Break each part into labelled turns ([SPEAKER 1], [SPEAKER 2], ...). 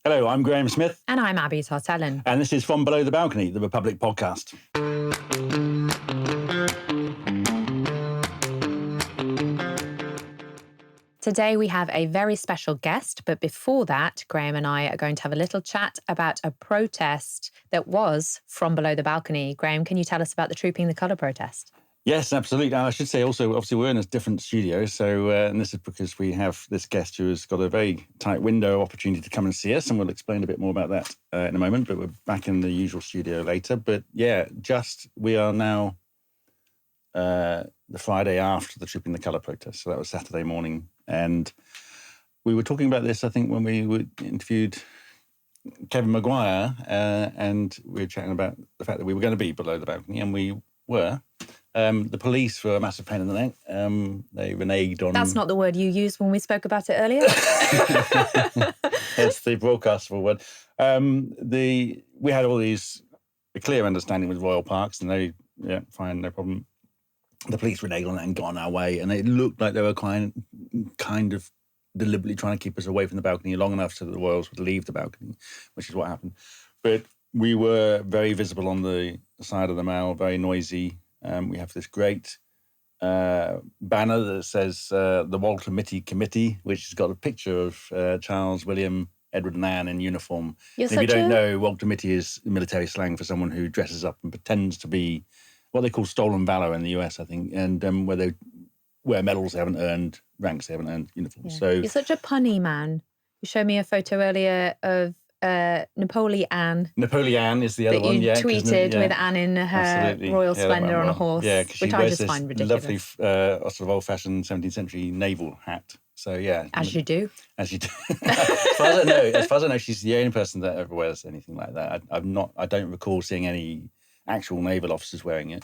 [SPEAKER 1] Hello, I'm Graham Smith.
[SPEAKER 2] And I'm Abby Tartellen.
[SPEAKER 1] And this is From Below the Balcony, the Republic podcast.
[SPEAKER 2] Today we have a very special guest, but before that, Graham and I are going to have a little chat about a protest that was from below the balcony. Graham, can you tell us about the Trooping the Colour protest?
[SPEAKER 1] Yes, absolutely. I should say also, obviously, we're in a different studio, so and this is because we have this guest who has got a very tight window opportunity to come and see us, and we'll explain a bit more about that in a moment, but we're back in the usual studio later. But yeah, we are now the Friday after the Trooping the Colour protest, so that was Saturday morning. And we were talking about this, I think, when we interviewed Kevin Maguire, and we were chatting about the fact that we were going to be below the balcony, and we were. The police were a massive pain in the neck. They reneged on...
[SPEAKER 2] That's not the word you used when we spoke about it earlier.
[SPEAKER 1] It's the broadcastable word. We had all these... A clear understanding with Royal Parks, and they, fine, no problem. The police reneged on it and got on our way, and it looked like they were kind of deliberately trying to keep us away from the balcony long enough so that the Royals would leave the balcony, which is what happened. But we were very visible on the side of the Mall, very noisy. We have this great banner that says the Walter Mitty Committee, which has got a picture of Charles, William, Edward and Anne in uniform. If you don't know, Walter Mitty is military slang for someone who dresses up and pretends to be what they call stolen valor in the US, I think, and where they wear medals they haven't earned, ranks they haven't earned, uniforms.
[SPEAKER 2] Yeah.
[SPEAKER 1] So
[SPEAKER 2] you're such a punny man. You showed me a photo earlier of Napoleon.
[SPEAKER 1] Napoleon is the other one.
[SPEAKER 2] You tweeted with Anne in her royal splendour on a horse, which I just find ridiculous.
[SPEAKER 1] Lovely, sort of old-fashioned 17th century naval hat. So yeah,
[SPEAKER 2] as you do.
[SPEAKER 1] As you do. As far as I know, she's the only person that ever wears anything like that. I don't recall seeing any actual naval officers wearing it.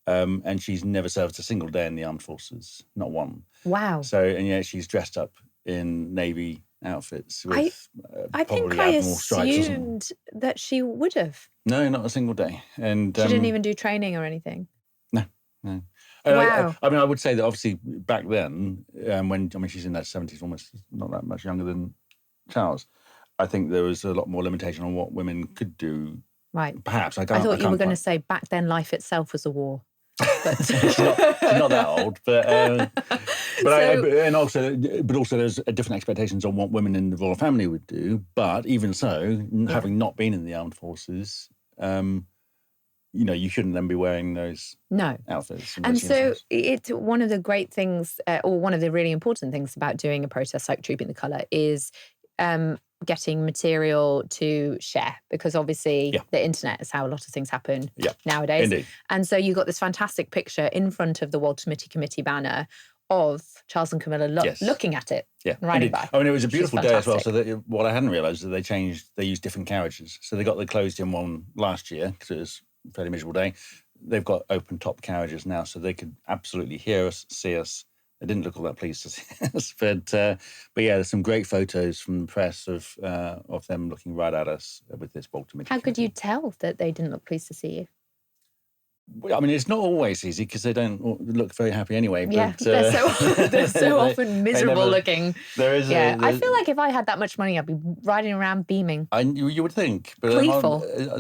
[SPEAKER 1] And she's never served a single day in the armed forces, not one.
[SPEAKER 2] Wow.
[SPEAKER 1] So, and she's dressed up in Navy outfits with
[SPEAKER 2] I
[SPEAKER 1] probably
[SPEAKER 2] think I
[SPEAKER 1] Admiral stripes
[SPEAKER 2] assumed that she would have.
[SPEAKER 1] No, not a single day. And
[SPEAKER 2] she didn't even do training or anything?
[SPEAKER 1] No.
[SPEAKER 2] Wow.
[SPEAKER 1] I mean, I would say that obviously back then, she's in her 70s, almost not that much younger than Charles, I think there was a lot more limitation on what women could do.
[SPEAKER 2] Right.
[SPEAKER 1] Perhaps. I
[SPEAKER 2] thought you were going to say back then life itself was a war. But
[SPEAKER 1] she's not that old, but also there's different expectations on what women in the royal family would do. But even so, having not been in the armed forces, you shouldn't then be wearing those outfits.
[SPEAKER 2] And so it's one of the great things, or one of the really important things about doing a protest like Trooping the Colour is getting material to share, because obviously the internet is how a lot of things happen nowadays.
[SPEAKER 1] Indeed.
[SPEAKER 2] And so you got this fantastic picture in front of the Walter Mitty Committee banner of Charles and Camilla looking at it, riding by.
[SPEAKER 1] I mean, it was a beautiful day as well. So what I hadn't realised is that they used different carriages. So they got the closed-in one last year because it was a fairly miserable day. They've got open-top carriages now, so they could absolutely hear us, see us. They didn't look all that pleased to see us, but yeah, there's some great photos from the press of them looking right at us with this Walter Mitty.
[SPEAKER 2] How could you tell that they didn't look pleased to see you?
[SPEAKER 1] I mean, it's not always easy because they don't look very happy anyway.
[SPEAKER 2] Yeah,
[SPEAKER 1] but,
[SPEAKER 2] they're so often miserable looking.
[SPEAKER 1] There is.
[SPEAKER 2] I feel like if I had that much money, I'd be riding around beaming.
[SPEAKER 1] You would think, but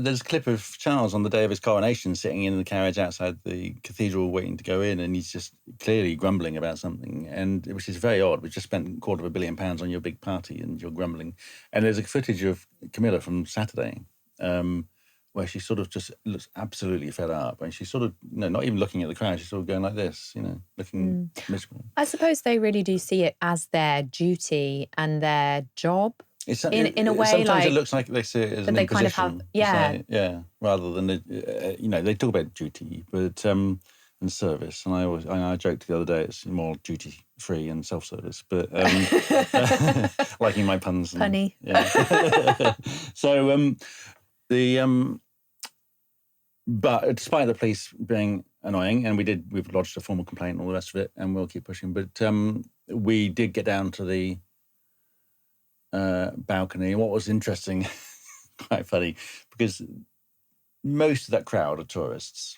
[SPEAKER 1] there's a clip of Charles on the day of his coronation sitting in the carriage outside the cathedral waiting to go in, and he's just clearly grumbling about something, and which is very odd. We just spent £250 million on your big party, and you're grumbling. And there's a footage of Camilla from Saturday. Where she sort of just looks absolutely fed up. And she's sort of, not even looking at the crowd, she's sort of going like this, looking miserable.
[SPEAKER 2] I suppose they really do see it as their duty and their job in a way.
[SPEAKER 1] Sometimes it looks like they see it as an imposition. Rather than, they talk about duty, but and service. And I joked the other day, it's more duty-free and self-service, but liking my puns.
[SPEAKER 2] Punny.
[SPEAKER 1] Yeah. So, but despite the police being annoying, and we've lodged a formal complaint and all the rest of it, and we'll keep pushing. But we did get down to the balcony. What was interesting, quite funny, because most of that crowd are tourists.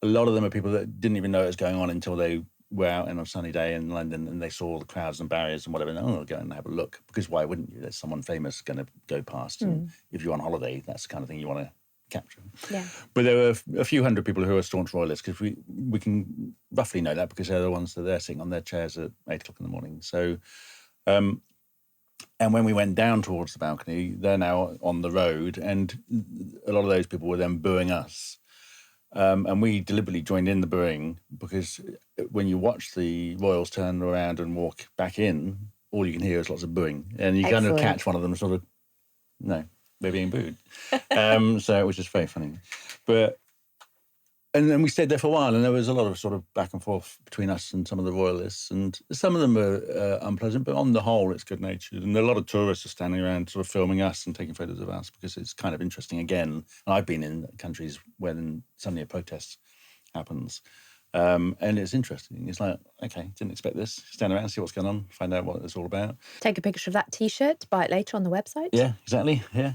[SPEAKER 1] A lot of them are people that didn't even know it was going on until they were out on a sunny day in London and they saw the crowds and barriers and whatever, and they'll go and have a look, because why wouldn't you? There's someone famous going to go past, and if you're on holiday, that's the kind of thing you want to capture.
[SPEAKER 2] Yeah.
[SPEAKER 1] But there were a few hundred people who are staunch royalists, because we can roughly know that because they're the ones that they're sitting on their chairs at 8 o'clock in the morning. So, and when we went down towards the balcony, they're now on the road, and a lot of those people were then booing us. And we deliberately joined in the booing, because when you watch the royals turn around and walk back in, all you can hear is lots of booing. And you kind of catch one of them sort of, no, they're being booed. So it was just very funny. And then we stayed there for a while, and there was a lot of sort of back and forth between us and some of the royalists, and some of them were unpleasant, but on the whole, it's good-natured. And a lot of tourists are standing around sort of filming us and taking photos of us, because it's kind of interesting again. And I've been in countries when suddenly a protest happens, and it's interesting. It's like, okay, didn't expect this. Stand around, see what's going on, find out what it's all about.
[SPEAKER 2] Take a picture of that T-shirt, buy it later on the website.
[SPEAKER 1] Yeah, exactly, yeah.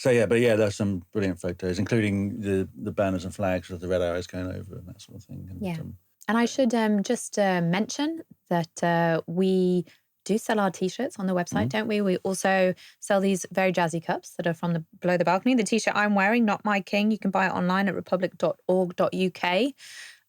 [SPEAKER 1] There's some brilliant photos, including the banners and flags with the red arrows going over and that sort of thing. And,
[SPEAKER 2] and I should just mention that we do sell our T-shirts on the website, don't we? We also sell these very jazzy cups that are from below the balcony. The T-shirt I'm wearing, Not My King, you can buy it online at republic.org.uk.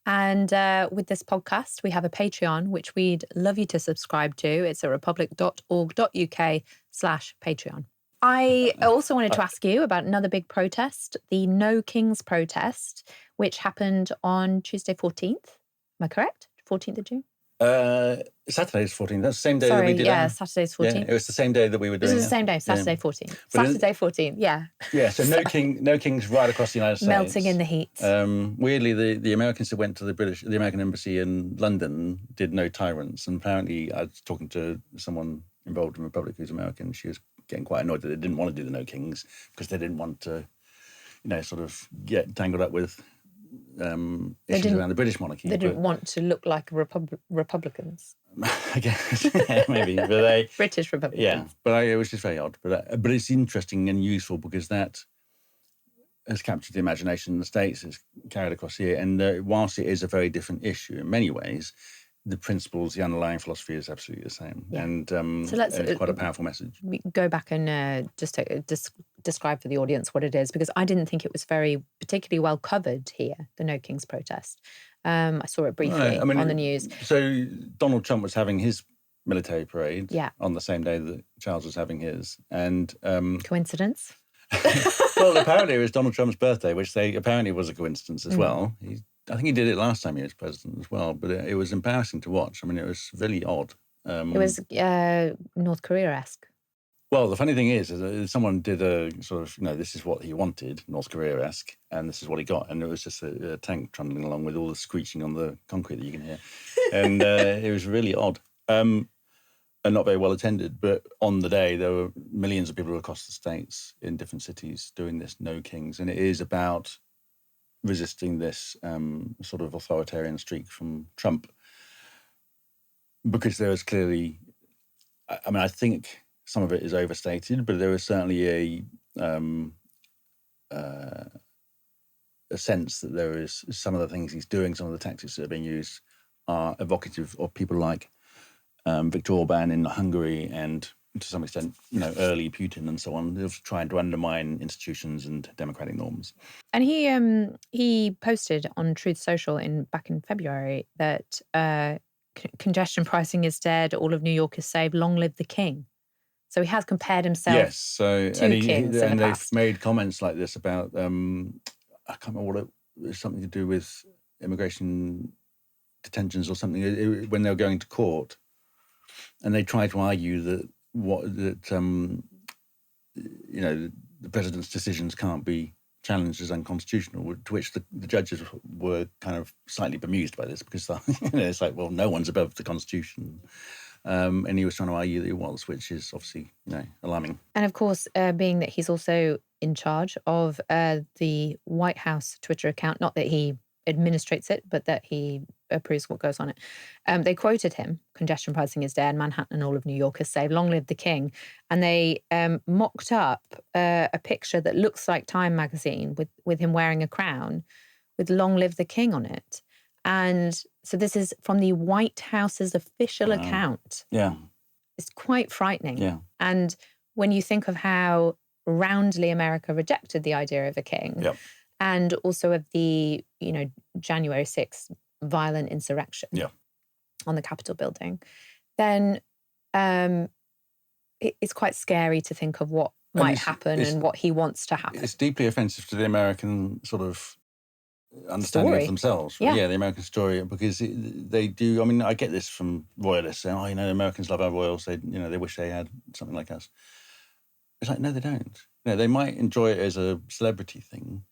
[SPEAKER 2] And with this podcast, we have a Patreon, which we'd love you to subscribe to. It's at republic.org.uk/Patreon. I also wanted to ask you about another big protest, the No Kings protest, which happened on Tuesday 14th. Am I correct? 14th of June?
[SPEAKER 1] Saturday's 14th. That's the same day that we did
[SPEAKER 2] it. Saturday's 14th.
[SPEAKER 1] Yeah, it was the same day that we were doing it.
[SPEAKER 2] It was the same day, Saturday 14th. Saturday 14th, yeah.
[SPEAKER 1] Yeah, so no kings right across the United States.
[SPEAKER 2] Melting in the heat.
[SPEAKER 1] Weirdly, the Americans that went to the American embassy in London did no tyrants. And apparently, I was talking to someone involved in Republic who's American. She was getting quite annoyed that they didn't want to do the no kings, because they didn't want to, sort of get tangled up with issues around the British monarchy.
[SPEAKER 2] They didn't want to look like Republicans.
[SPEAKER 1] I guess, maybe. But they
[SPEAKER 2] British Republicans.
[SPEAKER 1] Yeah, but it was just very odd. But it's interesting and useful, because that has captured the imagination in the States. It's carried across here. And whilst it is a very different issue in many ways, the principles, the underlying philosophy is absolutely the same. Yeah. And it's quite a powerful message.
[SPEAKER 2] We go back and just describe for the audience what it is, because I didn't think it was very particularly well covered here, the No Kings protest. I saw it briefly on the news.
[SPEAKER 1] So Donald Trump was having his military parade on the same day that Charles was having his. And
[SPEAKER 2] coincidence?
[SPEAKER 1] Well, apparently it was Donald Trump's birthday, which apparently was a coincidence as well. I think he did it last time he was president as well, but it was embarrassing to watch. I mean, it was really odd.
[SPEAKER 2] It was North Korea-esque.
[SPEAKER 1] Well, the funny thing is someone did a sort of, this is what he wanted, North Korea-esque, and this is what he got. And it was just a tank trundling along with all the screeching on the concrete that you can hear. And it was really odd and not very well attended. But on the day, there were millions of people across the States in different cities doing this No Kings. And it is about resisting this sort of authoritarian streak from Trump, because there is clearly, I think some of it is overstated, but there is certainly a sense that there is some of the things he's doing, some of the tactics that are being used are evocative of people like Viktor Orban in Hungary, and to some extent, early Putin and so on, of trying to undermine institutions and democratic norms.
[SPEAKER 2] And he posted on Truth Social back in February that congestion pricing is dead, all of New York is saved, long live the king. So he has compared himself to kings in the past.
[SPEAKER 1] They've made comments like this about, I can't remember what it was, something to do with immigration detentions or something, when they were going to court. And they tried to argue that the president's decisions can't be challenged as unconstitutional, to which the judges were kind of slightly bemused by this, because it's like, well, no one's above the Constitution. And he was trying to argue that he was, which is obviously, alarming.
[SPEAKER 2] And of course, being that he's also in charge of the White House Twitter account, not that he administrates it, but that he approves what goes on it. They quoted him, congestion pricing is dead, Manhattan and all of New York is saved, long live the king. And they mocked up a picture that looks like Time magazine with him wearing a crown with long live the king on it. And so this is from the White House's official account.
[SPEAKER 1] Yeah.
[SPEAKER 2] It's quite frightening.
[SPEAKER 1] Yeah.
[SPEAKER 2] And when you think of how roundly America rejected the idea of a king, and also of the, January 6th violent insurrection on the Capitol building, then it's quite scary to think of what might happen and what he wants to happen.
[SPEAKER 1] It's deeply offensive to the American sort of understanding of themselves. Yeah, the American story, because they do. I mean, I get this from royalists saying, the Americans love our royals. They wish they had something like us. It's like, no, they don't. They might enjoy it as a celebrity thing,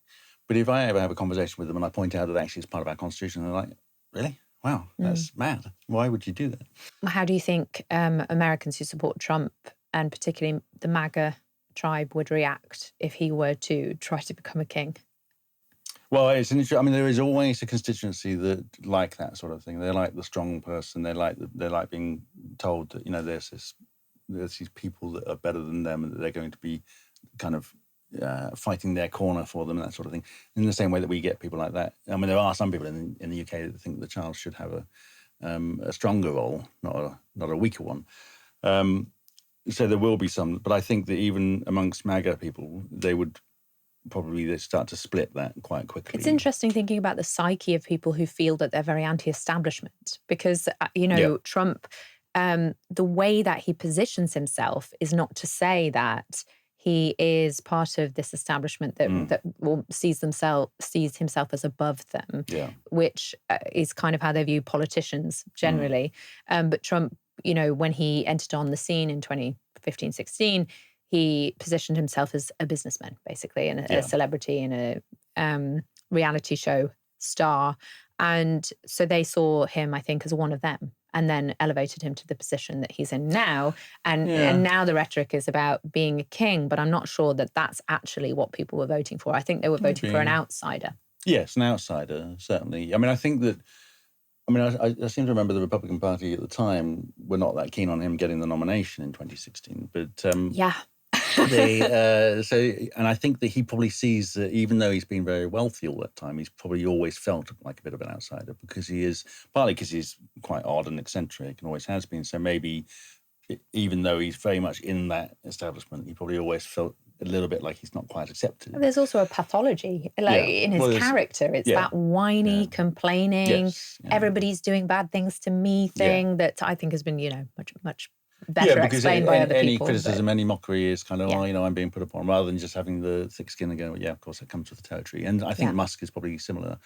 [SPEAKER 1] but if I ever have a conversation with them and I point out that actually it's part of our constitution, they're like, really? Wow, that's mad. Why would you do that?
[SPEAKER 2] How do you think Americans who support Trump, and particularly the MAGA tribe, would react if he were to try to become a king?
[SPEAKER 1] Well, it's an interesting. I mean, there is always a constituency that like that sort of thing. They like the strong person. They like being told that there's these people that are better than them and that they're going to be kind of fighting their corner for them and that sort of thing. In the same way that we get people like that. I mean, there are some people in the UK that think the child should have a stronger role, not a weaker one. So there will be some, but I think that even amongst MAGA people, they would probably start to split that quite quickly.
[SPEAKER 2] It's interesting thinking about the psyche of people who feel that they're very anti-establishment, because, Trump, the way that he positions himself is not to say that he is part of this establishment that sees himself as above them, which is kind of how they view politicians generally. But Trump, when he entered on the scene in 2015-16, he positioned himself as a businessman, basically, and a celebrity and a reality show star. And so they saw him, I think, as one of them, and then elevated him to the position that he's in now. And now the rhetoric is about being a king, but I'm not sure that that's actually what people were voting for. I think they were voting for an outsider.
[SPEAKER 1] Yes, an outsider, certainly. I mean, I think that, I seem to remember the Republican Party at the time were not that keen on him getting the nomination in 2016. But and I think that he probably sees that even though he's been very wealthy all that time, he's probably always felt like a bit of an outsider because partly because he's quite odd and eccentric and always has been. So maybe even though he's very much in that establishment, he probably always felt a little bit like he's not quite accepted.
[SPEAKER 2] There's also a pathology in his character. It's that whiny, complaining, everybody's doing bad things to me thing that I think has been, much better explained by other people.
[SPEAKER 1] Any criticism, any mockery is kind of, I'm being put upon, rather than just having the thick skin and going, of course, that comes with the territory. And I think Musk is probably similar.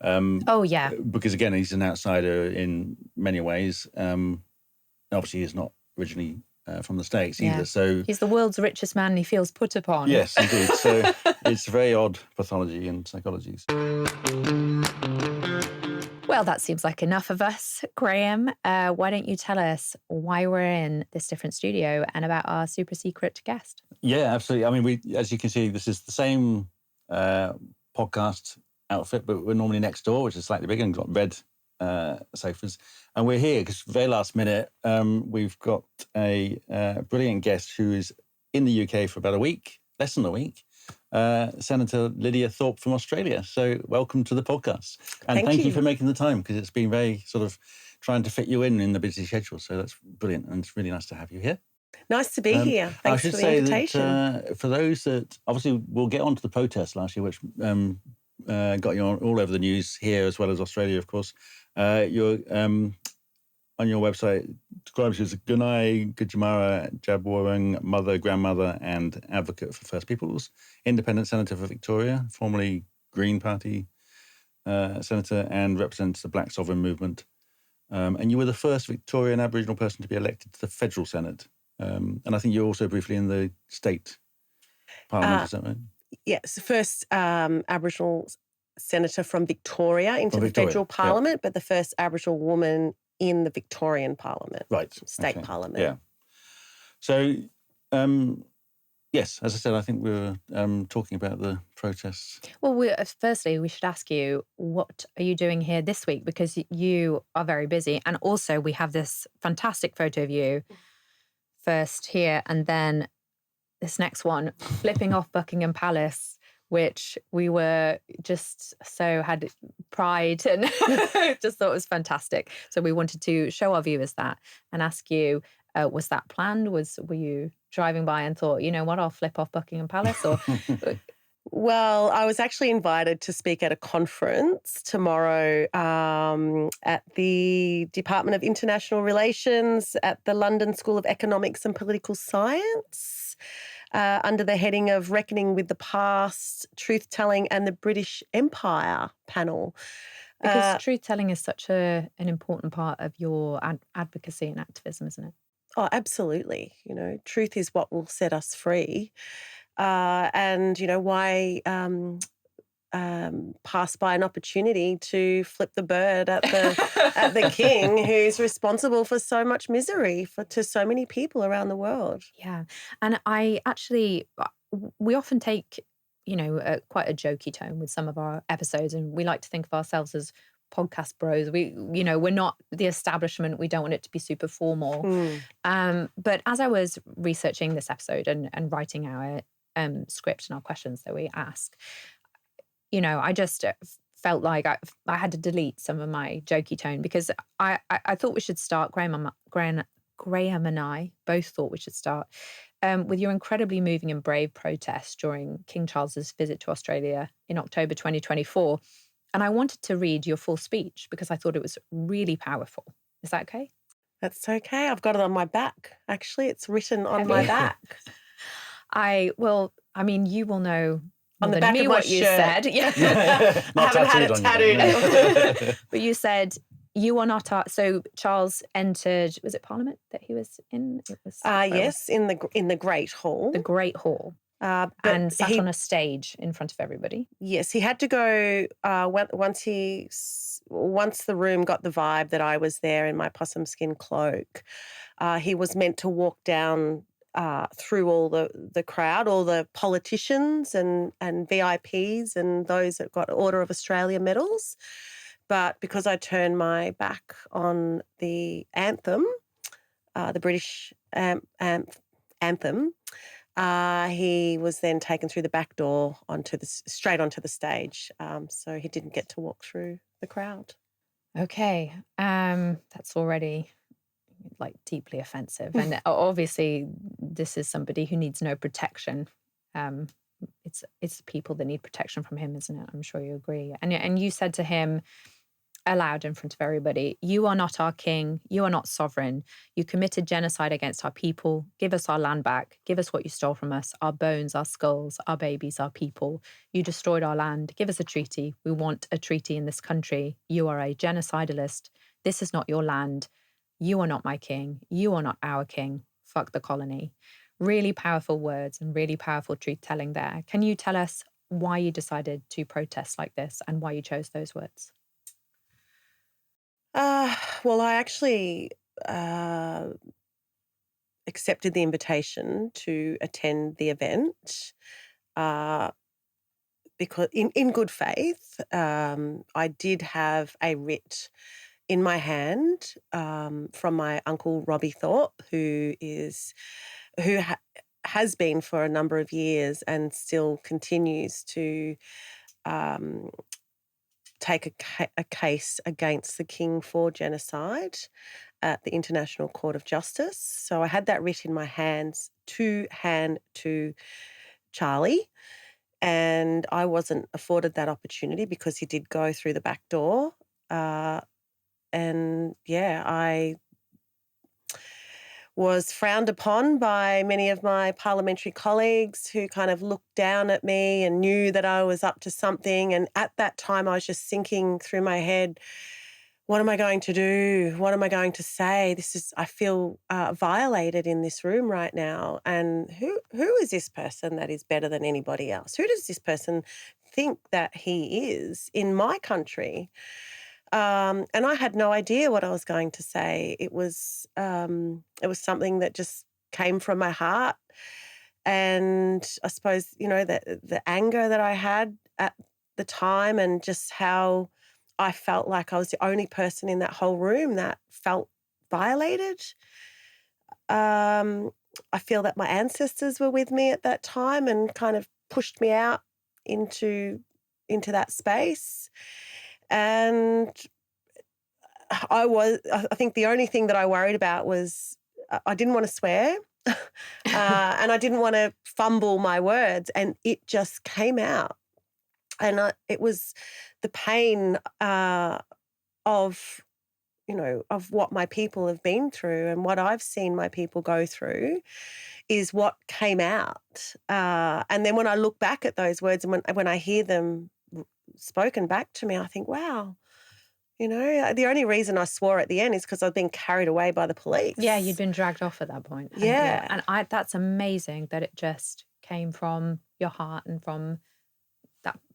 [SPEAKER 1] Because, again, he's an outsider in many ways. Obviously, he's not originally from the States either. So
[SPEAKER 2] he's the world's richest man and he feels put upon.
[SPEAKER 1] Yes, indeed. So it's a very odd pathology and psychology.
[SPEAKER 2] Well, that seems like enough of us, Graham. Why don't you tell us why we're in this different studio and about our super secret guest?
[SPEAKER 1] Yeah, absolutely. I mean, as you can see, this is the same podcast outfit, but we're normally next door, which is slightly bigger and got red sofas. And we're here because very last minute, we've got a brilliant guest who is in the UK for about a week, less than a week. Senator Lidia Thorpe from Australia. So welcome to the podcast. And thank you for making the time, because it's been very sort of trying to fit you in the busy schedule. So that's brilliant. And it's really nice to have you here.
[SPEAKER 3] Nice to be here. Thanks for the invitation.
[SPEAKER 1] That, for those that, obviously, we'll get on to the protests last year, which got you all over the news here as well as Australia, of course. You're on your website, describes you as a Gunai Gujamara Jabwarang mother, grandmother, and advocate for First Peoples, independent senator for Victoria, formerly Green Party senator, and represents the Black Sovereign Movement. And you were the first Victorian Aboriginal person to be elected to the federal Senate. And I think you're also briefly in the state parliament, is that right?
[SPEAKER 3] Yes, the first Aboriginal senator from Victoria into the federal parliament, but the first Aboriginal woman in the Victorian Parliament, state parliament.
[SPEAKER 1] Yeah. So, yes, as I said, I think we were talking about the protests.
[SPEAKER 2] Well, firstly, we should ask you, what are you doing here this week? Because you are very busy. And also, we have this fantastic photo of you first here, and then this next one, flipping off Buckingham Palace which we were just so had pride and just thought it was fantastic. So we wanted to show our viewers that and ask you, was that planned? Were you driving by and thought, you know what, I'll flip off Buckingham Palace? Or
[SPEAKER 3] Well, I was actually invited to speak at a conference tomorrow at the Department of International Relations at the London School of Economics and Political Science under the heading of Reckoning with the Past, Truth-Telling and the British Empire panel.
[SPEAKER 2] Because truth-telling is such an important part of your advocacy and activism, isn't it?
[SPEAKER 3] Oh, absolutely. You know, truth is what will set us free. And, you know, why pass by an opportunity to flip the bird at the king who's responsible for so much misery to so many people around the world.
[SPEAKER 2] Yeah. And we often take, you know, quite a jokey tone with some of our episodes, and we like to think of ourselves as podcast bros. We're not the establishment. We don't want it to be super formal. But as I was researching this episode and writing our script and our questions that we ask, you know, I just felt like I had to delete some of my jokey tone, because I thought we should start, Graham and I both thought we should start with your incredibly moving and brave protest during King Charles's visit to Australia in October 2024. And I wanted to read your full speech because I thought it was really powerful. Is that okay?
[SPEAKER 3] That's okay. I've got it on my back. Actually, it's written on my back.
[SPEAKER 2] You will know
[SPEAKER 3] on the
[SPEAKER 2] than
[SPEAKER 3] back
[SPEAKER 2] me
[SPEAKER 3] of my
[SPEAKER 2] what
[SPEAKER 3] shirt.
[SPEAKER 2] you said. Yeah.
[SPEAKER 3] I haven't had it tattooed.
[SPEAKER 2] But you said you are not so Charles entered, was it Parliament that he was in? It was
[SPEAKER 3] yes, in the Great Hall.
[SPEAKER 2] The Great Hall. And sat on a stage in front of everybody.
[SPEAKER 3] Yes, he had to go once the room got the vibe that I was there in my possum skin cloak. He was meant to walk down through all the crowd, all the politicians and VIPs and those that got Order of Australia medals. But because I turned my back on the anthem, the British anthem, he was then taken through the back door straight onto the stage. So he didn't get to walk through the crowd.
[SPEAKER 2] Okay, that's already like deeply offensive, and obviously this is somebody who needs no protection. It's people that need protection from him, isn't it? I'm sure you agree. And you said to him aloud in front of everybody, "You are not our king. You are not sovereign. You committed genocide against our people. Give us our land back. Give us what you stole from us, our bones, our skulls, our babies, our people. You destroyed our land. Give us a treaty. We want a treaty in this country. You are a genocidalist. This is not your land. You are not my king. You are not our king. Fuck the colony." Really powerful words and really powerful truth-telling there. Can you tell us why you decided to protest like this and why you chose those words?
[SPEAKER 3] Well, I actually accepted the invitation to attend the event because in good faith, I did have a writ in my hand from my uncle Robbie Thorpe, who has been for a number of years and still continues to take a case against the king for genocide at the International Court of Justice. So I had that writ in my hands to hand to Charlie, and I wasn't afforded that opportunity because he did go through the back door. And yeah, I was frowned upon by many of my parliamentary colleagues who kind of looked down at me and knew that I was up to something. And at that time, I was just thinking through my head, what am I going to do? What am I going to say? I feel violated in this room right now. And who is this person that is better than anybody else? Who does this person think that he is in my country? And I had no idea what I was going to say. It was something that just came from my heart. And I suppose, you know, the anger that I had at the time and just how I felt like I was the only person in that whole room that felt violated. I feel that my ancestors were with me at that time and kind of pushed me out into that space. And I think the only thing that I worried about was I didn't want to swear and I didn't want to fumble my words, and it just came out. And it was the pain of what my people have been through and what I've seen my people go through is what came out. And then when I look back at those words and when I hear them spoken back to me, I think, wow, the only reason I swore at the end is because I'd been carried away by the police.
[SPEAKER 2] Yeah, you'd been dragged off at that point.
[SPEAKER 3] Yeah.
[SPEAKER 2] And that's amazing that it just came from your heart and from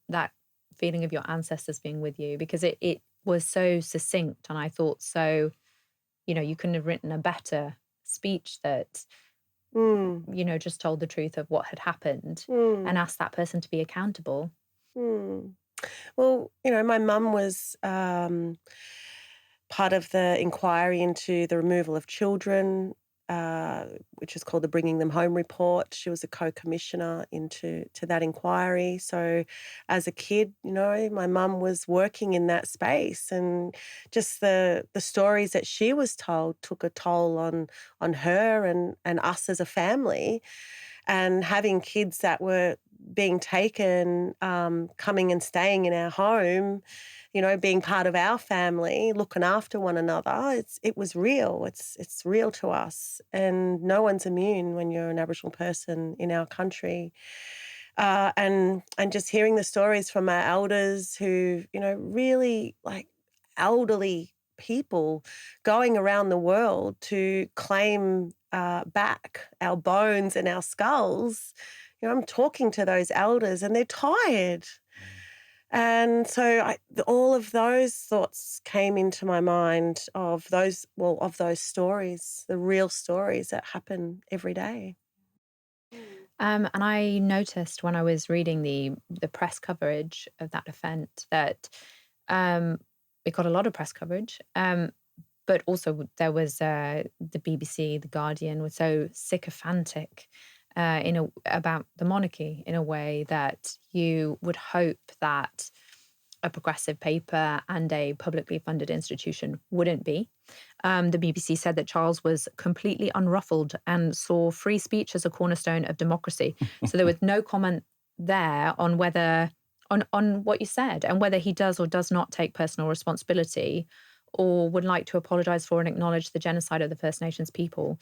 [SPEAKER 2] that feeling of your ancestors being with you, because it was so succinct, and I thought you couldn't have written a better speech that just told the truth of what had happened and asked that person to be accountable.
[SPEAKER 3] Well, my mum was part of the inquiry into the removal of children, which is called the Bringing Them Home report. She was a co-commissioner to that inquiry. So as a kid, my mum was working in that space, and just the stories that she was told took a toll on her and us as a family. And having kids that were being taken, coming and staying in our home, being part of our family, looking after one another, it was real. It's real to us, and no one's immune when you're an Aboriginal person in our country. And just hearing the stories from our elders who, really like elderly people going around the world to claim back our bones and our skulls. I'm talking to those elders and they're tired. And so all of those thoughts came into my mind of those stories, the real stories that happen every day.
[SPEAKER 2] And I noticed when I was reading the press coverage of that event that it got a lot of press coverage, but also there was the BBC, The Guardian was so sycophantic about the monarchy in a way that you would hope that a progressive paper and a publicly funded institution wouldn't be. The BBC said that Charles was completely unruffled and saw free speech as a cornerstone of democracy. So there was no comment there on on what you said and whether he does or does not take personal responsibility or would like to apologise for and acknowledge the genocide of the First Nations people,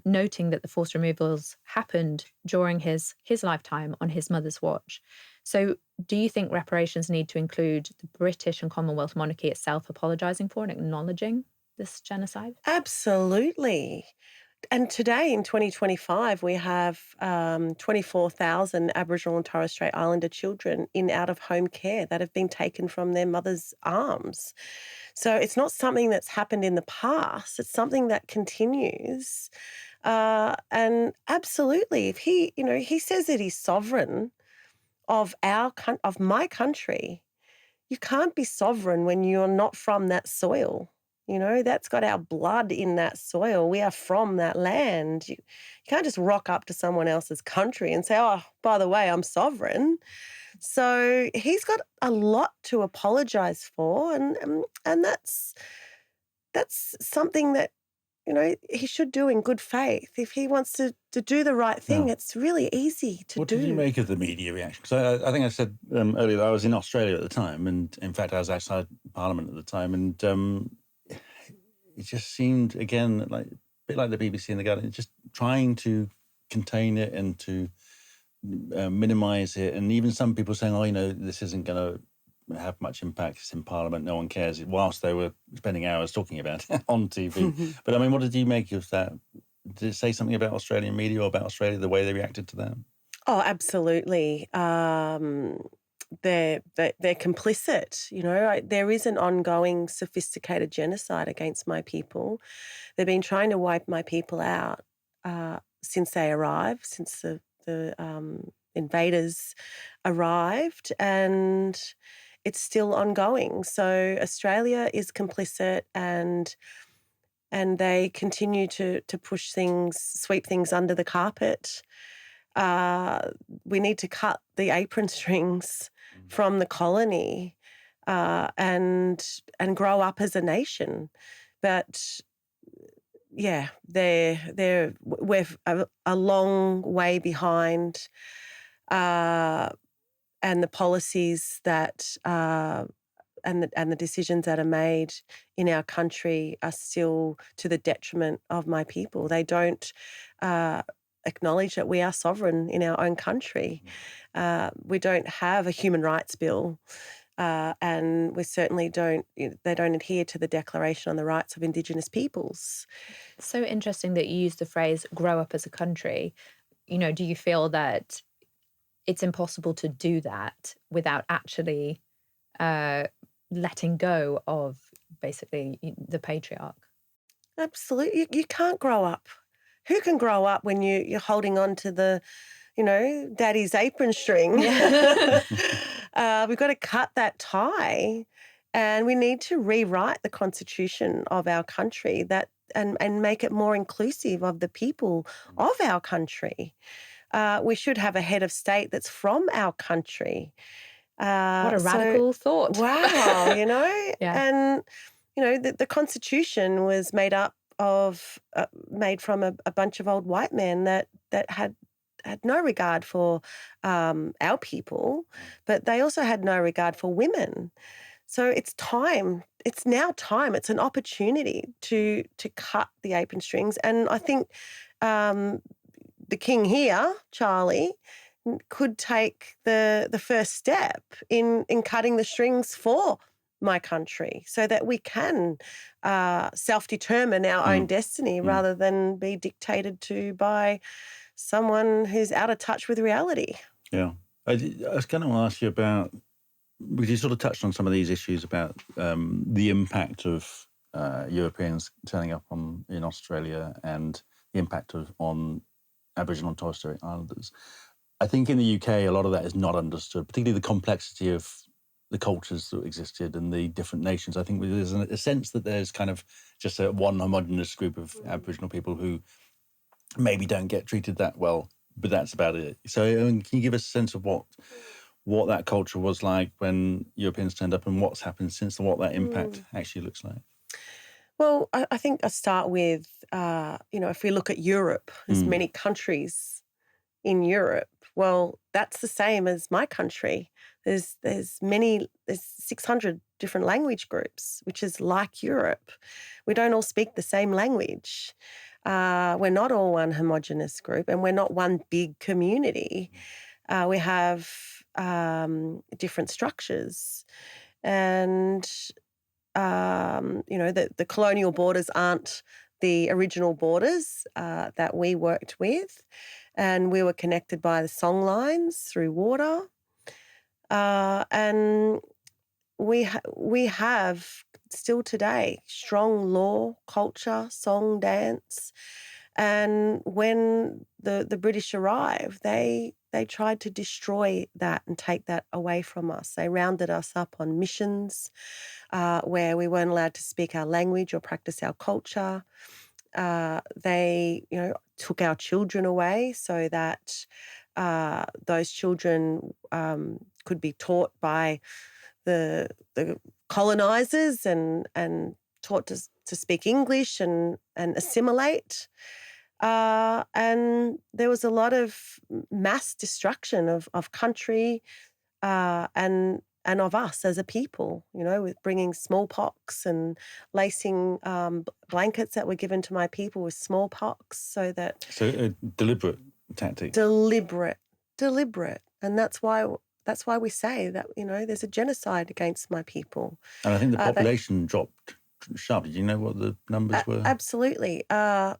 [SPEAKER 2] noting that the forced removals happened during his lifetime on his mother's watch. So do you think reparations need to include the British and Commonwealth monarchy itself apologising for and acknowledging this genocide?
[SPEAKER 3] Absolutely. And today in 2025, we have 24,000 Aboriginal and Torres Strait Islander children in out-of-home care that have been taken from their mother's arms. So it's not something that's happened in the past. It's something that continues. And absolutely, if he says that he's sovereign of my country, you can't be sovereign when you're not from that soil. That's got our blood in that soil. We are from that land. You can't just rock up to someone else's country and say, oh, by the way, I'm sovereign. So he's got a lot to apologise for, and that's something that, he should do in good faith. If he wants to do the right thing, It's really easy to do.
[SPEAKER 1] What did you make of the media reaction? Because I think I said earlier that I was in Australia at the time, and in fact I was outside Parliament at the time, and it just seemed, again, like a bit like the BBC and The Guardian, just trying to contain it and to minimise it. And even some people saying, oh, this isn't going to have much impact. It's in Parliament, no one cares, whilst they were spending hours talking about it on TV. But, I mean, what did you make of that? Did it say something about Australian media or about Australia, the way they reacted to that?
[SPEAKER 3] Oh, absolutely. They're complicit. There is an ongoing sophisticated genocide against my people. They've been trying to wipe my people out since they arrived, since the invaders arrived, and it's still ongoing. So Australia is complicit, and they continue to push things, sweep things under the carpet. we need to cut the apron strings from the colony and grow up as a nation. But yeah, we're a long way behind, and the policies that and the decisions that are made in our country are still to the detriment of my people. They don't acknowledge that we are sovereign in our own country. We don't have a human rights bill. And we certainly they don't adhere to the Declaration on the Rights of Indigenous Peoples.
[SPEAKER 2] So interesting that you use the phrase grow up as a country. Do you feel that it's impossible to do that without actually letting go of basically the patriarch?
[SPEAKER 3] Absolutely. You can't grow up. Who can grow up when you're holding on to the, daddy's apron string?
[SPEAKER 2] Yeah.
[SPEAKER 3] We've got to cut that tie, and we need to rewrite the constitution of our country and make it more inclusive of the people of our country. We should have a head of state that's from our country.
[SPEAKER 2] What a radical thought.
[SPEAKER 3] Wow,
[SPEAKER 2] Yeah.
[SPEAKER 3] And, the Constitution was made from a bunch of old white men that had no regard for our people, but they also had no regard for women. So it's time. It's now time. It's an opportunity to cut the apron strings. And I think the king here, Charlie, could take the first step in cutting the strings for my country so that we can self-determine our own destiny rather than be dictated to by someone who's out of touch with reality.
[SPEAKER 1] Yeah. I was going to ask you about, because you sort of touched on some of these issues about the impact of Europeans turning up in Australia and the impact on Aboriginal and Torres Strait Islanders. I think in the UK, a lot of that is not understood, particularly the complexity of the cultures that existed and the different nations. I think there's a sense that there's kind of just one homogenous group of Aboriginal people who maybe don't get treated that well, but that's about it. So can you give us a sense of what that culture was like when Europeans turned up and what's happened since and what that impact actually looks like?
[SPEAKER 3] Well, I think I start with, if we look at Europe, there's many countries in Europe. Well, that's the same as my country. There's 600 different language groups, which is like Europe. We don't all speak the same language. We're not all one homogenous group, and we're not one big community. We have different structures, and the colonial borders aren't the original borders that we worked with, and we were connected by the song lines through water, and we have still today strong law, culture, song, dance. And when the British arrived, they tried to destroy that and take that away from us. They rounded us up on missions where we weren't allowed to speak our language or practice our culture. They, took our children away so that those children could be taught by the colonisers and taught to speak English and assimilate. And there was a lot of mass destruction of country and of us as a people, with bringing smallpox and lacing blankets that were given to my people with smallpox so that...
[SPEAKER 1] So a deliberate tactic.
[SPEAKER 3] Deliberate. And that's why we say that, there's a genocide against my people.
[SPEAKER 1] And I think the population dropped sharply. Do you know what the numbers were?
[SPEAKER 3] Absolutely. No,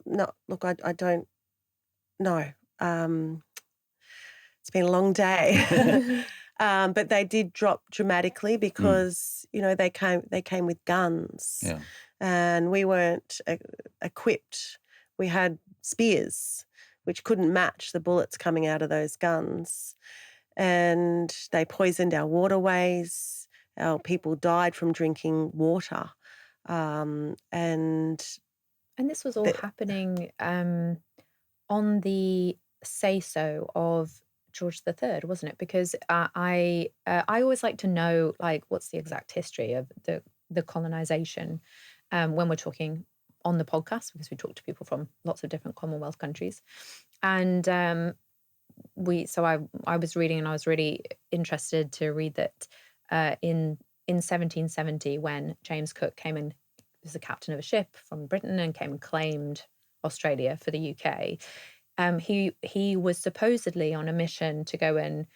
[SPEAKER 3] look, I don't know. It's been a long day. But they did drop dramatically because, they came with guns.
[SPEAKER 1] Yeah.
[SPEAKER 3] And we weren't equipped. We had spears, which couldn't match the bullets coming out of those guns. And they poisoned our waterways. Our people died from drinking water. And
[SPEAKER 2] this was all happening on the say-so of George III, wasn't it? Because I always like to know, like, what's the exact history of the colonisation when we're talking on the podcast, because we talk to people from lots of different Commonwealth countries. And I was reading, and I was really interested to read that in 1770, when James Cook came in, was the captain of a ship from Britain and came and claimed Australia for the UK. He was supposedly on a mission to go and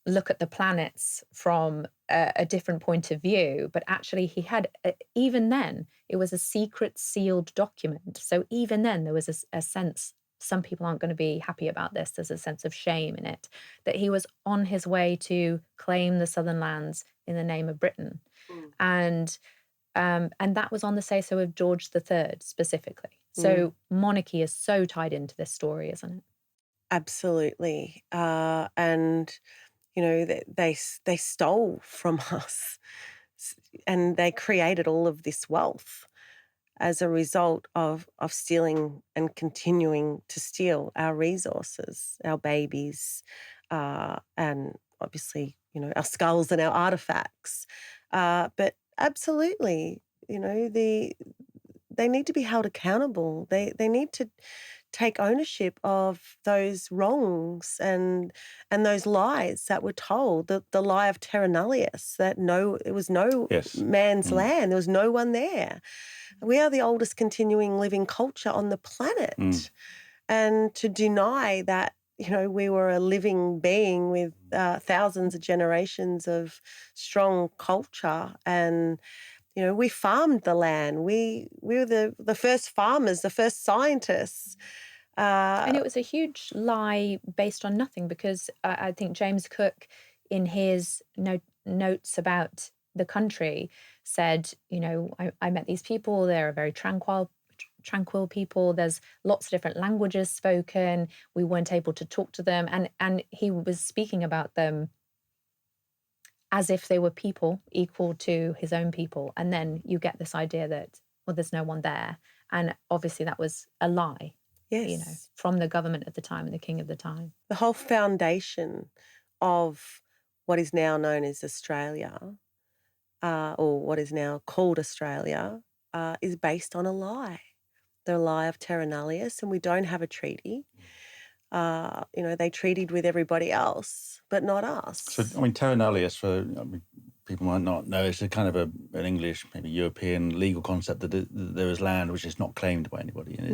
[SPEAKER 2] look at the planets from a different point of view, but actually he had, even then, it was a secret sealed document. So even then there was a sense, some people aren't going to be happy about this, there's a sense of shame in it, that he was on his way to claim the southern lands in the name of Britain. And that was on the say-so of George III specifically. So monarchy is so tied into this story, isn't it?
[SPEAKER 3] Absolutely. And, you know, they stole from us, and they created all of this wealth as a result of stealing and continuing to steal our resources, our babies, and obviously, you know, our skulls and our artifacts. But absolutely, you know, they need to be held accountable. They need to take ownership of those wrongs and those lies that were told. The lie of terra nullius, that it was no man's land. There was no one there. We are the oldest continuing living culture on the planet. And to deny that, you know, we were a living being with thousands of generations of strong culture, and you know, we farmed the land. We were the first farmers, the first scientists.
[SPEAKER 2] And it was a huge lie based on nothing, because I think James Cook, in his notes about the country, said, you know, I met these people. They're a very tranquil people. There's lots of different languages spoken. We weren't able to talk to them. And he was speaking about them as if they were people equal to his own people. And then you get this idea that, well, there's no one there. And obviously that was a lie, you know, from the government at the time and the king of the time.
[SPEAKER 3] The whole foundation of what is now known as Australia, or what is now called Australia, is based on a lie. The lie of terra nullius, and we don't have a treaty. You know, they treated with everybody else, but not us.
[SPEAKER 1] So, I mean, terra nullius, for people might not know, it's a kind of an English, maybe European legal concept that there is land which is not claimed by anybody, and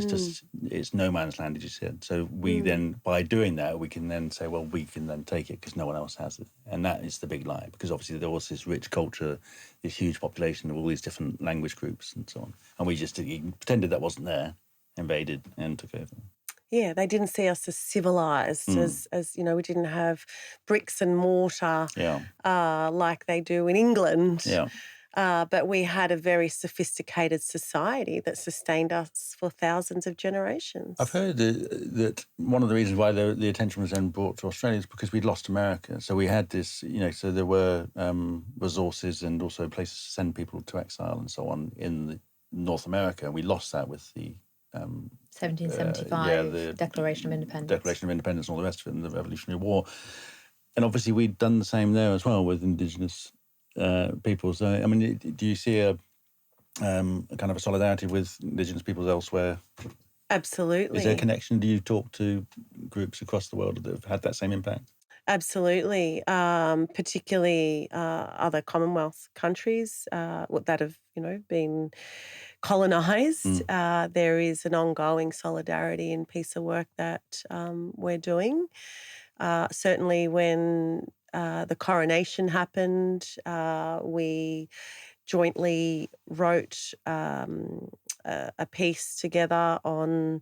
[SPEAKER 1] it's no man's land, as you said. So we then, by doing that, we can then say, well, we can then take it because no one else has it. And that is the big lie, because obviously there was this rich culture, this huge population of all these different language groups and so on. And we just pretended that wasn't there, invaded and took over.
[SPEAKER 3] Yeah, they didn't see us as civilised, as you know, we didn't have bricks and mortar like they do in England. But we had a very sophisticated society that sustained us for thousands of generations.
[SPEAKER 1] I've heard that one of the reasons why the attention was then brought to Australia is because we'd lost America. So we had this, you know, so there were resources and also places to send people to exile and so on in North America. We lost that with the
[SPEAKER 2] 1775 the Declaration of Independence.
[SPEAKER 1] Declaration of Independence and all the rest of it in the Revolutionary War. And obviously we'd done the same there as well with Indigenous people. So, I mean, do you see a kind of a solidarity with Indigenous peoples elsewhere?
[SPEAKER 3] Absolutely.
[SPEAKER 1] Is there a connection? Do you talk to groups across the world that have had that same impact?
[SPEAKER 3] Absolutely, particularly other Commonwealth countries that have, you know, been colonised. There is an ongoing solidarity and piece of work that we're doing. Certainly when the coronation happened, we jointly wrote a piece together on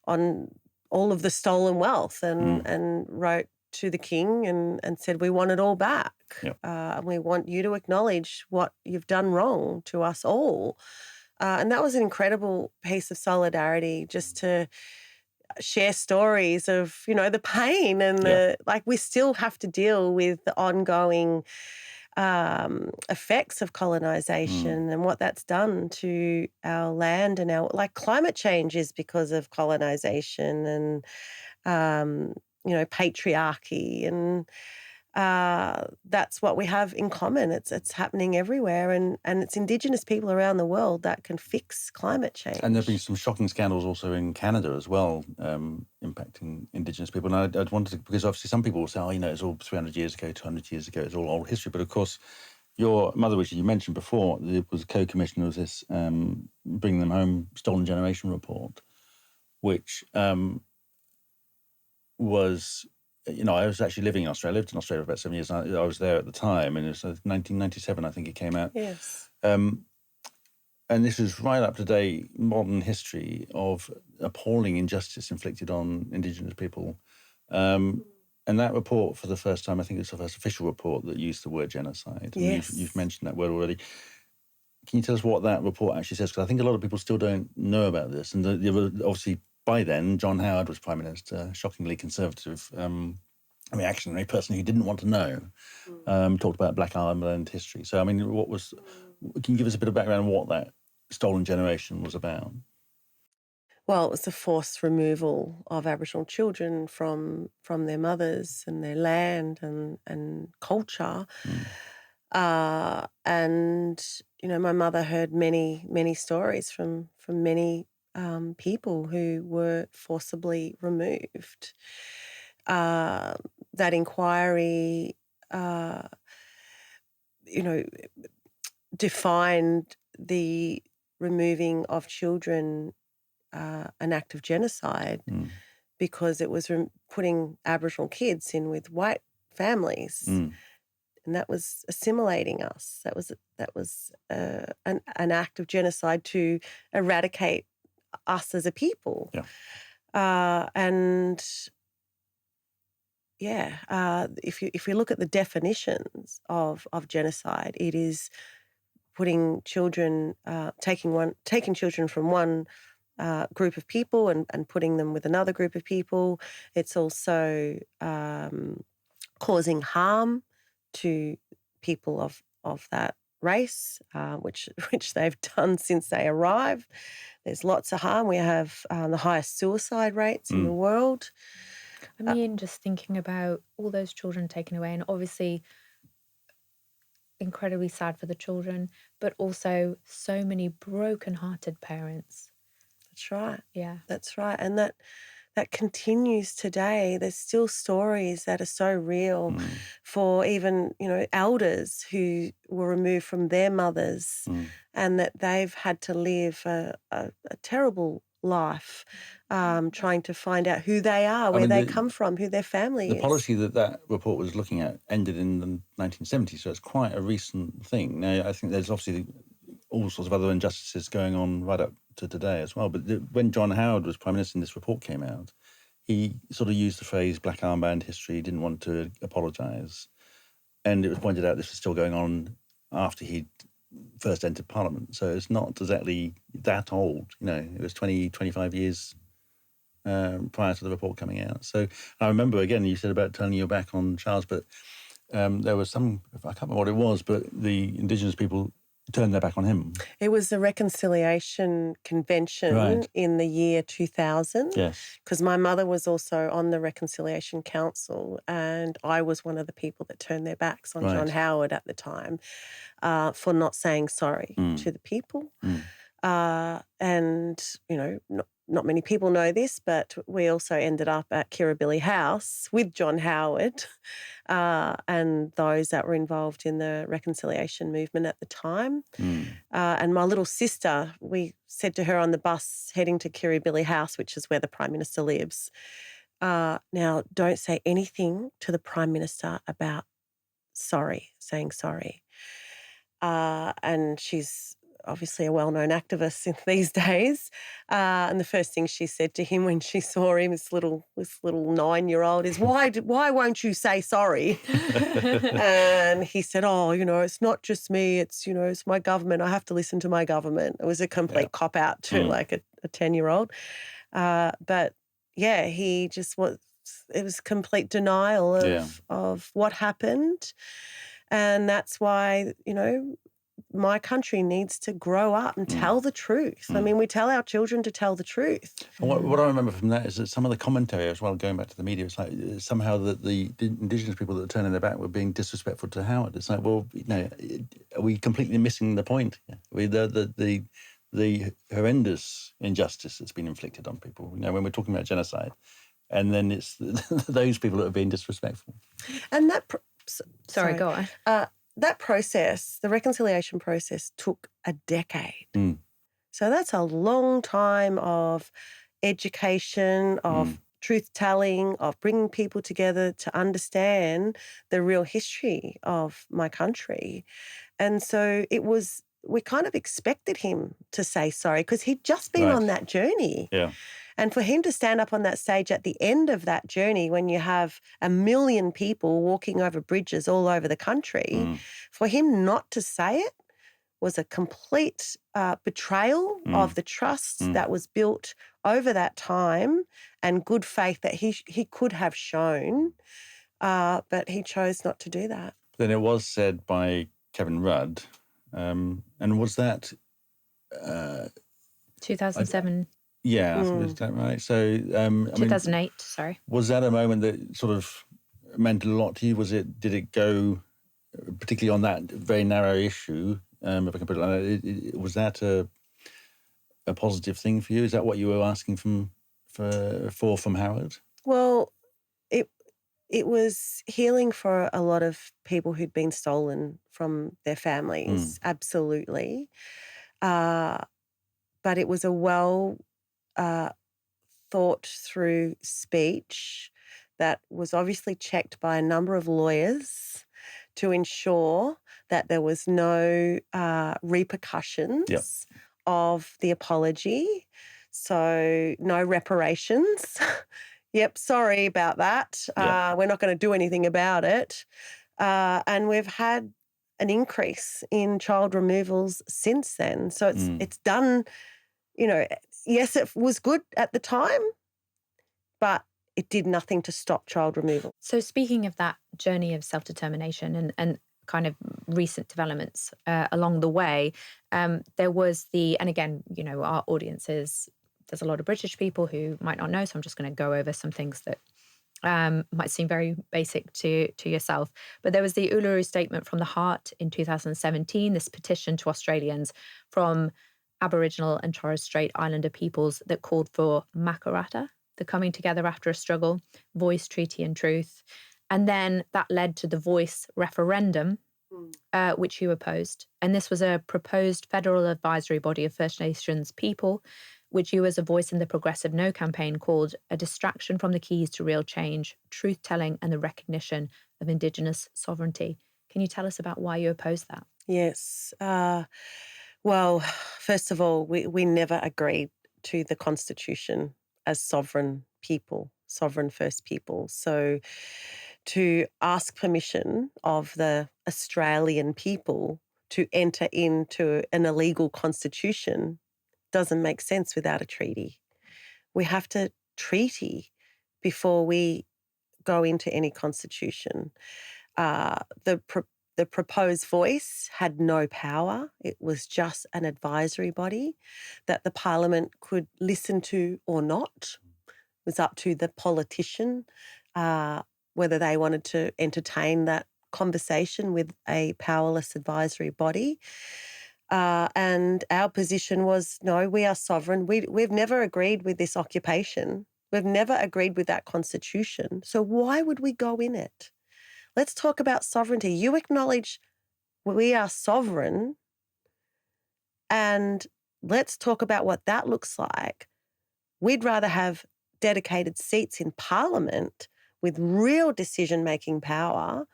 [SPEAKER 3] all of the stolen wealth and wrote to the king and said, we want it all back. And we want you to acknowledge what you've done wrong to us all. And that was an incredible piece of solidarity, just to share stories of, you know, the pain and we still have to deal with the ongoing effects of colonisation and what that's done to our land and our, like, climate change is because of colonisation, patriarchy, and that's what we have in common. It's happening everywhere, and it's Indigenous people around the world that can fix climate change.
[SPEAKER 1] And there have been some shocking scandals also in Canada as well, impacting Indigenous people. And I'd wanted to, because obviously some people will say, it's all 300 years ago, 200 years ago, it's all old history. But of course, your mother, which you mentioned before, was co-commissioner of this Bring Them Home Stolen Generation report, which was... I was actually living in Australia. I lived in Australia for about 7 years. I was there at the time, and it was 1997, I think it came out.
[SPEAKER 3] Yes.
[SPEAKER 1] And this is right up to date modern history of appalling injustice inflicted on Indigenous people. And that report, for the first time, I think it's the first official report that used the word genocide.
[SPEAKER 3] Yes.
[SPEAKER 1] And you've mentioned that word already. Can you tell us what that report actually says? Because I think a lot of people still don't know about this. And obviously, by then, John Howard was Prime Minister, shockingly conservative, reactionary person who didn't want to know, talked about Black Ireland history. So, can you give us a bit of background on what that stolen generation was about?
[SPEAKER 3] Well, it was the forced removal of Aboriginal children from their mothers and their land and culture. And, my mother heard many, many stories from many people who were forcibly removed. That inquiry, defined the removing of children an act of genocide because it was putting Aboriginal kids in with white families. And that was assimilating us. That was an act of genocide to eradicate us as a people.
[SPEAKER 1] Yeah.
[SPEAKER 3] If you look at the definitions of genocide, it is putting children, taking children from one group of people and putting them with another group of people. It's also causing harm to people of that race, which they've done since they arrived. There's lots of harm. We have the highest suicide rates in the world.
[SPEAKER 2] Just thinking about all those children taken away, and obviously incredibly sad for the children, but also so many broken-hearted parents.
[SPEAKER 3] That's right.
[SPEAKER 2] Yeah.
[SPEAKER 3] That's right. And that continues today. There's still stories that are so real for even, elders who were removed from their mothers and that they've had to live a terrible life trying to find out who they are, where they come from, who their family is.
[SPEAKER 1] The policy that report was looking at ended in the 1970s, so it's quite a recent thing. Now, I think there's obviously all sorts of other injustices going on right up to today as well. But when John Howard was Prime Minister and this report came out, he sort of used the phrase black armband history, didn't want to apologise. And it was pointed out this was still going on after he'd first entered Parliament. So it's not exactly that old. It was 20, 25 years prior to the report coming out. So I remember, again, you said about turning your back on Charles, but there was I can't remember what it was, but the Indigenous people turned their back on him.
[SPEAKER 3] It was the Reconciliation Convention in the year 2000.
[SPEAKER 1] Yes.
[SPEAKER 3] Because my mother was also on the Reconciliation Council and I was one of the people that turned their backs on John Howard at the time for not saying sorry to the people. And, not many people know this, but we also ended up at Kirribilli House with John Howard and those that were involved in the reconciliation movement at the time. And my little sister, we said to her on the bus heading to Kirribilli House, which is where the Prime Minister lives, now don't say anything to the Prime Minister about saying sorry. And she's obviously a well-known activist in these days. And the first thing she said to him when she saw him, this little 9-year-old, is, why won't you say sorry? And he said, it's not just me. It's, it's my government. I have to listen to my government. It was a complete cop-out to like a 10-year-old. But yeah, he just was, it was complete denial of what happened. And that's why, my country needs to grow up and tell the truth. I mean, we tell our children to tell the truth.
[SPEAKER 1] And what I remember from that is that some of the commentary as well, going back to the media, it's like somehow that the Indigenous people that were turning their back were being disrespectful to Howard. It's like, well, are we completely missing the point? The horrendous injustice that's been inflicted on people, when we're talking about genocide, and then it's those people that are being disrespectful.
[SPEAKER 3] And that...
[SPEAKER 2] Sorry, go on.
[SPEAKER 3] That process, the reconciliation process, took a decade. So that's a long time of education, of truth-telling, of bringing people together to understand the real history of my country. And so we kind of expected him to say sorry because he'd just been on that journey.
[SPEAKER 1] Yeah.
[SPEAKER 3] And for him to stand up on that stage at the end of that journey when you have 1 million people walking over bridges all over the country, for him not to say it was a complete betrayal of the trust that was built over that time and good faith that he could have shown, but he chose not to do that.
[SPEAKER 1] Then it was said by Kevin Rudd, and was that...
[SPEAKER 2] 2007.
[SPEAKER 1] Yeah, is that right? So,
[SPEAKER 2] 2008, sorry.
[SPEAKER 1] Was that a moment that sort of meant a lot to you? Did it go, particularly on that very narrow issue, if I can put it like that, was that a positive thing for you? Is that what you were asking from Howard?
[SPEAKER 3] Well, it was healing for a lot of people who'd been stolen from their families, absolutely. But it was a thought through speech that was obviously checked by a number of lawyers to ensure that there was no repercussions of the apology. So no reparations. Yep, sorry about that. We're not going to do anything about it. And we've had an increase in child removals since then. So it's done, yes, it was good at the time, but it did nothing to stop child removal.
[SPEAKER 2] So speaking of that journey of self-determination and kind of recent developments along the way, there was and again, our audiences, there's a lot of British people who might not know, so I'm just going to go over some things that might seem very basic to yourself. But there was the Uluru Statement from the Heart in 2017, this petition to Australians from Aboriginal and Torres Strait Islander peoples that called for Makarrata, the coming together after a struggle, voice, treaty and truth. And then that led to the Voice referendum, which you opposed. And this was a proposed federal advisory body of First Nations people, which you as a voice in the Progressive No campaign called a distraction from the keys to real change, truth-telling and the recognition of Indigenous sovereignty. Can you tell us about why you opposed that?
[SPEAKER 3] Yes. Well, first of all, we never agreed to the Constitution as sovereign people, sovereign First people. So to ask permission of the Australian people to enter into an illegal constitution doesn't make sense without a treaty. We have to treaty before we go into any constitution. The proposed voice had no power. It was just an advisory body that the Parliament could listen to or not. It was up to the politician whether they wanted to entertain that conversation with a powerless advisory body. And our position was, no, we are sovereign. We've never agreed with this occupation. We've never agreed with that constitution. So why would we go in it? Let's talk about sovereignty. You acknowledge we are sovereign, and let's talk about what that looks like. We'd rather have dedicated seats in Parliament with real decision-making power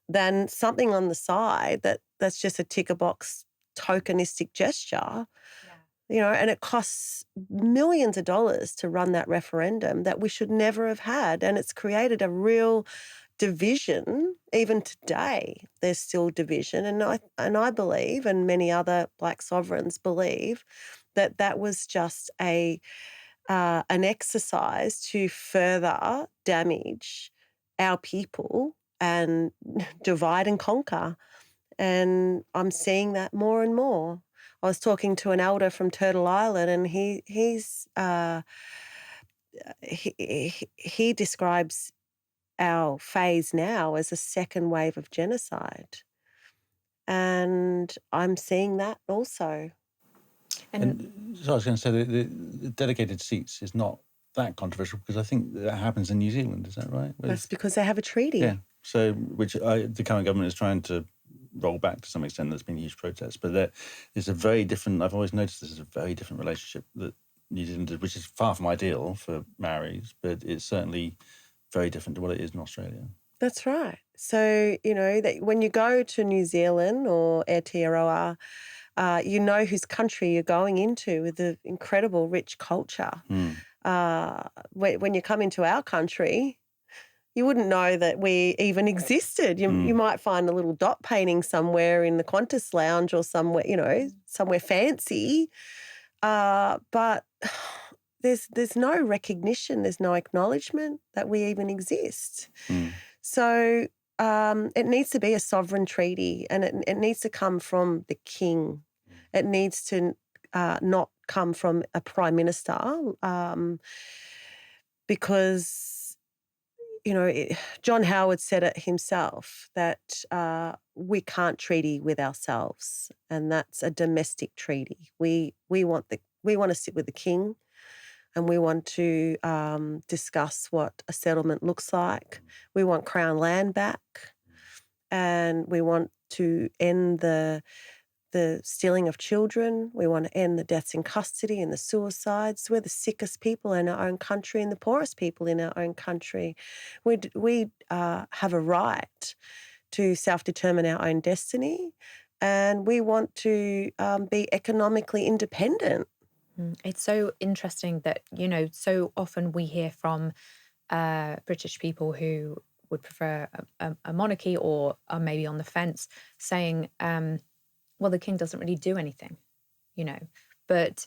[SPEAKER 3] than something on the side that's just a ticker box tokenistic gesture. And it costs millions of dollars to run that referendum that we should never have had. And it's created a real division. Even today, there's still division. And I believe, and many other Black sovereigns believe, that was just an exercise to further damage our people and divide and conquer. And I'm seeing that more and more. I was talking to an elder from Turtle Island, and he describes our phase now as a second wave of genocide. And I'm seeing that also.
[SPEAKER 1] And so I was going to say the delegated seats is not that controversial, because I think that happens in New Zealand. Is that right?
[SPEAKER 3] That's because they have a treaty.
[SPEAKER 1] Yeah. So the current government is trying to roll back to some extent. There's been huge protests, but there is a very different. I've always noticed this is a very different relationship that New Zealand did, which is far from ideal for Maoris, but it's certainly very different to what it is in Australia.
[SPEAKER 3] That's right. So, that when you go to New Zealand or Aotearoa, you know whose country you're going into with the incredible rich culture. When you come into our country, you wouldn't know that we even existed. You might find a little dot painting somewhere in the Qantas lounge or somewhere, somewhere fancy. But there's no recognition, there's no acknowledgement that we even exist. So it needs to be a sovereign treaty, and it needs to come from the king. It needs to not come from a prime minister, because, John Howard said it himself that we can't treaty with ourselves, and that's a domestic treaty. We want to sit with the king, and we want to discuss what a settlement looks like. We want Crown land back, and we want to end the stealing of children. We want to end the deaths in custody and the suicides. We're the sickest people in our own country and the poorest people in our own country. We have a right to self-determine our own destiny, and we want to be economically independent.
[SPEAKER 2] It's so interesting that, so often we hear from British people who would prefer a monarchy or are maybe on the fence, saying, well, the king doesn't really do anything, But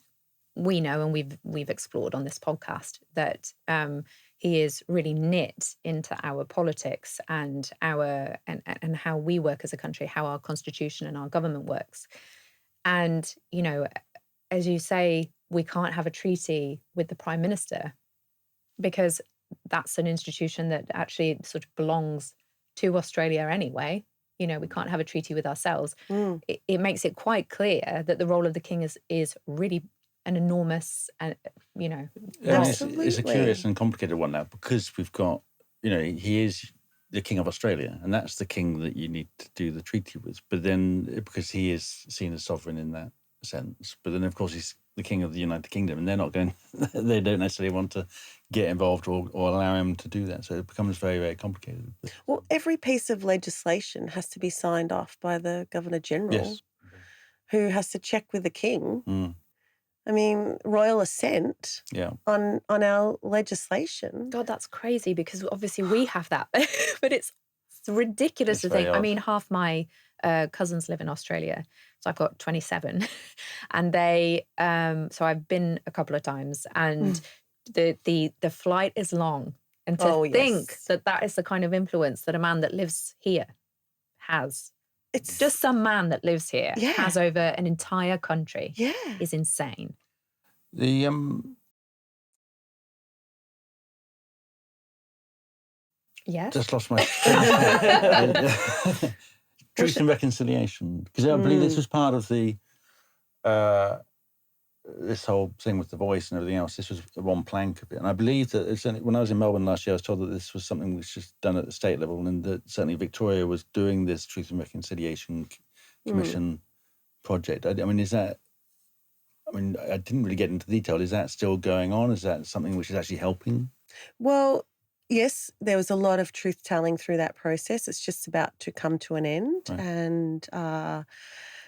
[SPEAKER 2] we know, and we've explored on this podcast, that he is really knit into our politics and and how we work as a country, how our constitution and our government works. And, as you say, we can't have a treaty with the Prime Minister because that's an institution that actually sort of belongs to Australia anyway. We can't have a treaty with ourselves. It makes it quite clear that the role of the king is really an enormous,
[SPEAKER 3] Absolutely.
[SPEAKER 1] It's a curious and complicated one now, because we've got, he is the king of Australia, and that's the king that you need to do the treaty with. But then, because he is seen as sovereign in that sense, but then of course he's the king of the United Kingdom, and they don't necessarily want to get involved or allow him to do that. So it becomes very, very complicated.
[SPEAKER 3] Well, every piece of legislation has to be signed off by the Governor-General,
[SPEAKER 1] yes,
[SPEAKER 3] who has to check with the king. I mean, royal assent on our legication.
[SPEAKER 2] God, that's crazy, because obviously we have that, but it's ridiculous to think. I mean, half my cousins live in Australia, so I've got 27, and they. So I've been a couple of times, and the flight is long, and to think that is the kind of influence that a man that lives here has. It's just some man that lives here has over an entire country. Is insane.
[SPEAKER 1] The
[SPEAKER 2] Yes.
[SPEAKER 1] Just lost my truth and reconciliation, because I believe this was part of the this whole thing with the voice and everything else. This was one plank of it, and I believe that certainly when I was in Melbourne last year, I was told that this was something which was done at the state level, and that certainly Victoria was doing this Truth and Reconciliation Commission project. I mean, is that? I mean, I didn't really get into detail. Is that still going on? Is that something which is actually helping?
[SPEAKER 3] Well, yes, there was a lot of truth-telling through that process. It's just about to come to an end. Right. And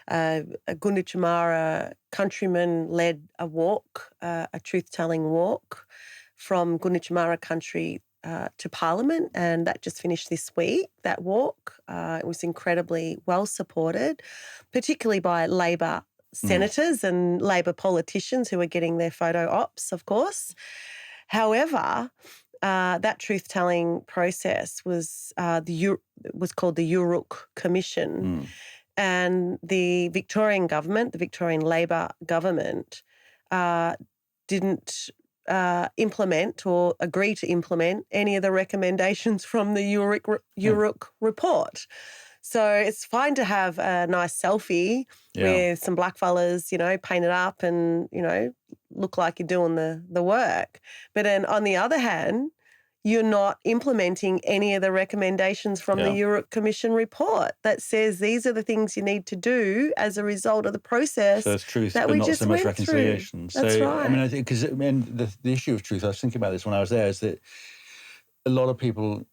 [SPEAKER 3] a Gunditjmara countryman led a walk, a truth-telling walk from Gunditjmara country to Parliament, and that just finished this week, that walk. It was incredibly well supported, particularly by Labor senators and Labor politicians who are getting their photo ops, of course. However, that truth-telling process was called the Uruk Commission, And the Victorian government, the Victorian Labor government, didn't implement or agree to implement any of the recommendations from the Uruk report. So it's fine to have a nice selfie with some blackfellas, painted up and, look like you're doing the work. But then on the other hand, you're not implementing any of the recommendations from the Uruk Commission report that says these are the things you need to do as a result of the process.
[SPEAKER 1] So it's truth,
[SPEAKER 3] that
[SPEAKER 1] but
[SPEAKER 3] we
[SPEAKER 1] not
[SPEAKER 3] just
[SPEAKER 1] so much
[SPEAKER 3] went
[SPEAKER 1] reconciliation.
[SPEAKER 3] Through. That's right.
[SPEAKER 1] I mean, I think because the issue of truth, I was thinking about this when I was there, is that a lot of people,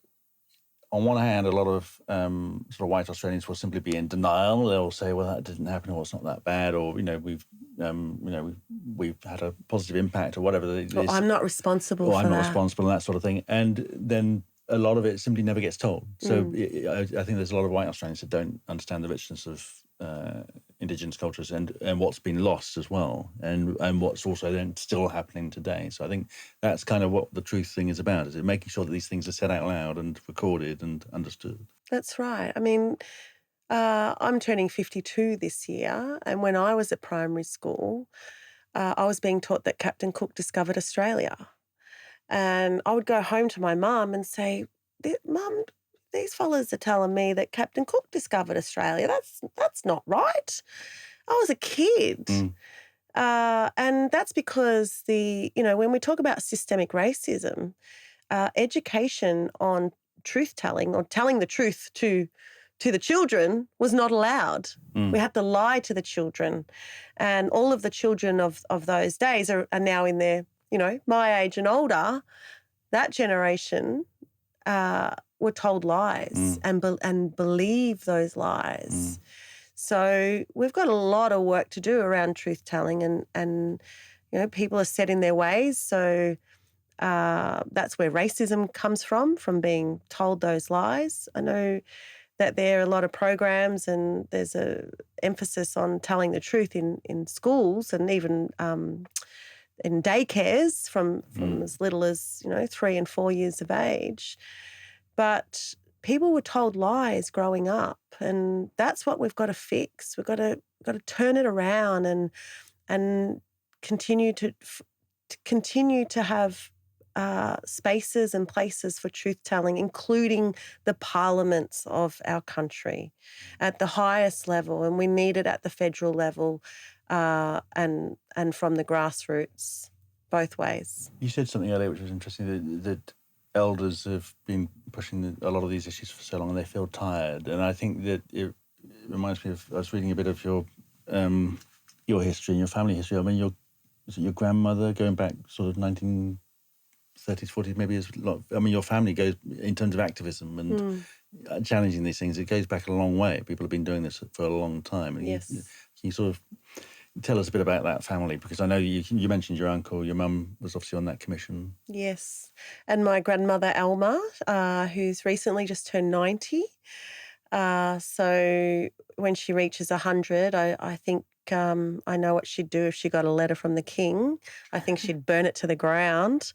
[SPEAKER 1] on one hand, a lot of sort of white Australians will simply be in denial. They'll say, "Well, that didn't happen, or it's not that bad," or we've had a positive impact, or whatever.
[SPEAKER 3] I'm not responsible for that.
[SPEAKER 1] I'm not responsible, and that sort of thing. And then a lot of it simply never gets told. So I think there's a lot of white Australians that don't understand the richness of Indigenous cultures and what's been lost as well, and what's also then still happening today. So I think that's kind of what the truth thing is about, is it making sure that these things are said out loud and recorded and understood.
[SPEAKER 3] That's right. I mean, I'm turning 52 this year, and when I was at primary school, I was being taught that Captain Cook discovered Australia. And I would go home to my mum and say, "Mum, these fellas are telling me that Captain Cook discovered Australia. That's not right." I was a kid. And that's because when we talk about systemic racism, education on truth-telling or telling the truth to the children was not allowed. We had to lie to the children. And all of the children of those days are now in their, my age and older. That generation were told lies and believe those lies. So we've got a lot of work to do around truth-telling and people are set in their ways. So that's where racism comes from being told those lies. I know that there are a lot of programs and there's a emphasis on telling the truth in schools and even in daycares from as little as 3 and 4 years of age. But people were told lies growing up, and that's what we've got to fix. We've got to turn it around and continue to have spaces and places for truth-telling, including the parliaments of our country at the highest level, and we need it at the federal level and from the grassroots, both ways.
[SPEAKER 1] You said something earlier which was interesting, that elders have been pushing a lot of these issues for so long and they feel tired. And I think that it reminds me of, I was reading a bit of your history and your family history. I mean, your grandmother going back sort of 1930s, 40s, maybe is a lot. I mean, your family goes, in terms of activism and challenging these things, it goes back a long way. People have been doing this for a long time. And
[SPEAKER 3] yes.
[SPEAKER 1] Can you sort of tell us a bit about that family? Because I know you mentioned your uncle, your mum was obviously on that commission.
[SPEAKER 3] Yes. And my grandmother, Alma, who's recently just turned 90. So when she reaches 100, I think I know what she'd do if she got a letter from the King. I think she'd burn it to the ground.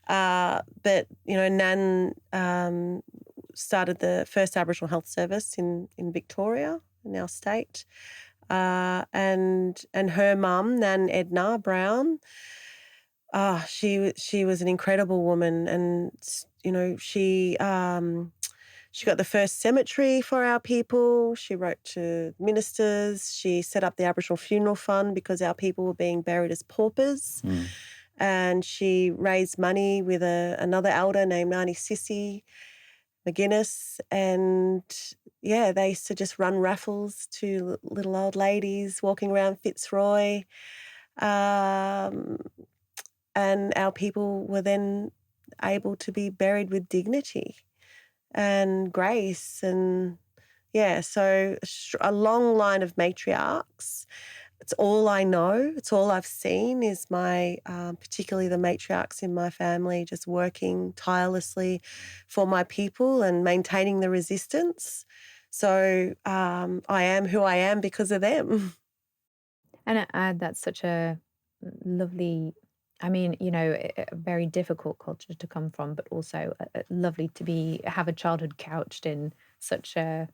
[SPEAKER 3] But, Nan started the first Aboriginal health service in Victoria, in our state. And her mum, Nan Edna Brown, she was an incredible woman, and she got the first cemetery for our people. She wrote to ministers. She set up the Aboriginal Funeral Fund because our people were being buried as paupers. And she raised money with another elder named Nani Sissy McGuinness, and they used to just run raffles to little old ladies walking around Fitzroy, and our people were then able to be buried with dignity and grace, and so a long line of matriarchs. It's all I know. It's all I've seen is particularly the matriarchs in my family, just working tirelessly for my people and maintaining the resistance. So I am who I am because of them.
[SPEAKER 2] And that's such a lovely, a very difficult culture to come from, but also lovely to have a childhood couched in such a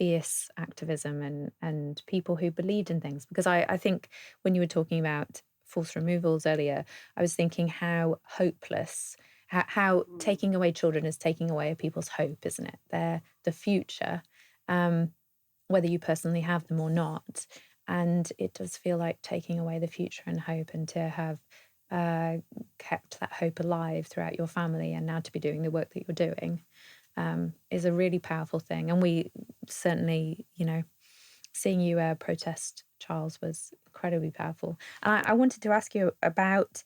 [SPEAKER 2] fierce activism and people who believed in things. Because I think when you were talking about forced removals earlier, I was thinking how hopeless, how taking away children is taking away people's hope, isn't it? They're the future, whether you personally have them or not. And it does feel like taking away the future and hope, and to have kept that hope alive throughout your family, and now to be doing the work that you're doing is a really powerful thing. And we certainly, seeing you protest, Charles, was incredibly powerful. And I wanted to ask you about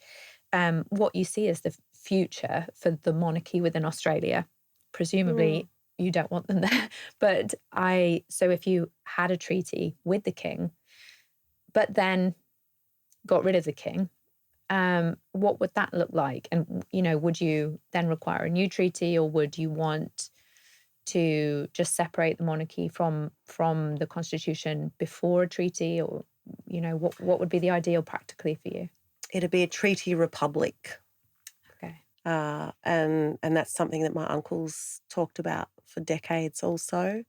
[SPEAKER 2] what you see as the future for the monarchy within Australia. Presumably you don't want them there, but so if you had a treaty with the king, but then got rid of the king, what would that look like? And, would you then require a new treaty, or would you want to just separate the monarchy from the constitution before a treaty? Or, what would be the ideal practically for you?
[SPEAKER 3] It'd be a treaty republic.
[SPEAKER 2] Okay.
[SPEAKER 3] And that's something that my uncles talked about for decades also.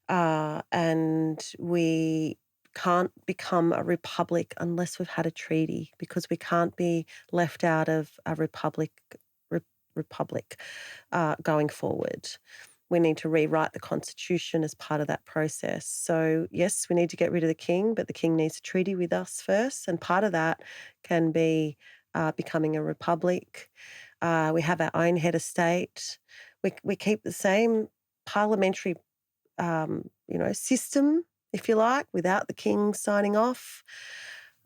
[SPEAKER 3] And we can't become a republic unless we've had a treaty, because we can't be left out of a republic going forward. We need to rewrite the constitution as part of that process. So yes, we need to get rid of the king, but the king needs a treaty with us first. And part of that can be becoming a republic. We have our own head of state. We keep the same parliamentary system, if you like, without the king signing off.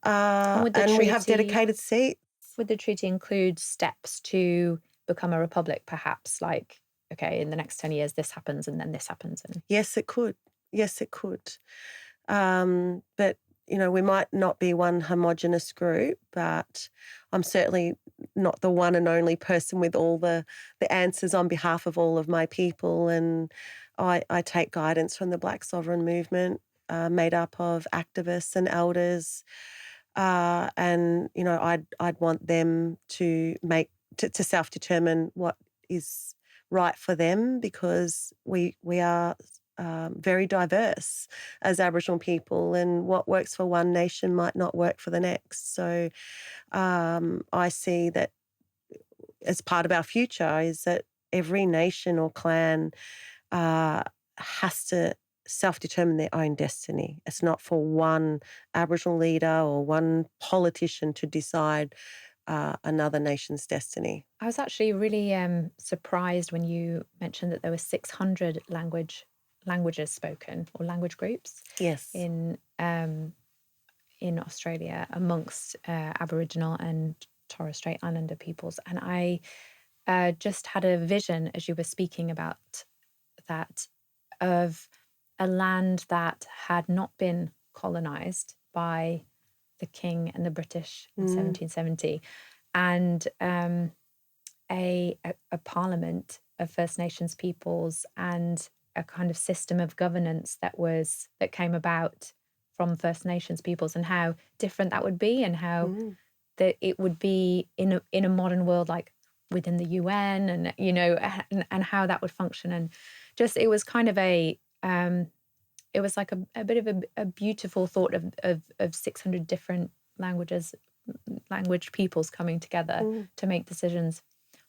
[SPEAKER 3] And we have dedicated seats.
[SPEAKER 2] Would the treaty include steps to become a republic, perhaps? Like, okay, in the next 10 years, this happens and then this happens.
[SPEAKER 3] Yes, it could. Yes, it could. But, we might not be one homogenous group, but I'm certainly not the one and only person with all the answers on behalf of all of my people. And I take guidance from the Black Sovereign movement, made up of activists and elders. And, I'd want them to to self-determine what is right for them, because we are very diverse as Aboriginal people, and what works for one nation might not work for the next. So I see that as part of our future is that every nation or clan has to self-determine their own destiny. It's not for one Aboriginal leader or one politician to decide another nation's destiny.
[SPEAKER 2] I was actually really surprised when you mentioned that there were 600 languages spoken, or language groups.
[SPEAKER 3] Yes.
[SPEAKER 2] In Australia amongst Aboriginal and Torres Strait Islander peoples. And I just had a vision as you were speaking about that, of a land that had not been colonised by the King and the British in 1770, and a parliament of First Nations peoples, and a kind of system of governance that came about from First Nations peoples, and how different that would be, and how that it would be in a modern world, like within the UN, and and how that would function. And just, it was kind of it was like a bit of a beautiful thought of 600 different language peoples coming together to make decisions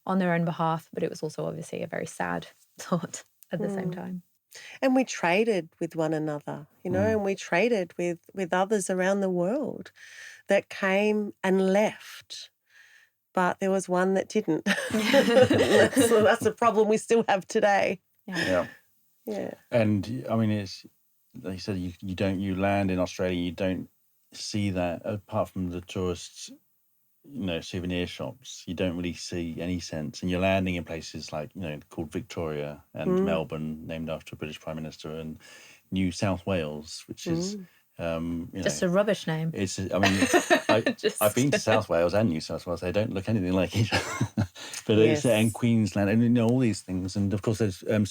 [SPEAKER 2] on their own behalf. But it was also obviously a very sad thought at the same time.
[SPEAKER 3] And we traded with one another, and we traded with others around the world that came and left. But there was one that didn't. That's a problem we still have today.
[SPEAKER 1] Yeah. And I mean, it's, like you said, you land in Australia, you don't see that, apart from the tourists, souvenir shops, you don't really see any sense. And you're landing in places like, called Victoria and Melbourne, named after a British Prime Minister, and New South Wales, which is
[SPEAKER 2] just a rubbish name.
[SPEAKER 1] It's, I mean, I've been to South Wales and New South Wales. They don't look anything like each other. But it's, and Queensland, and all these things. And of course, there's been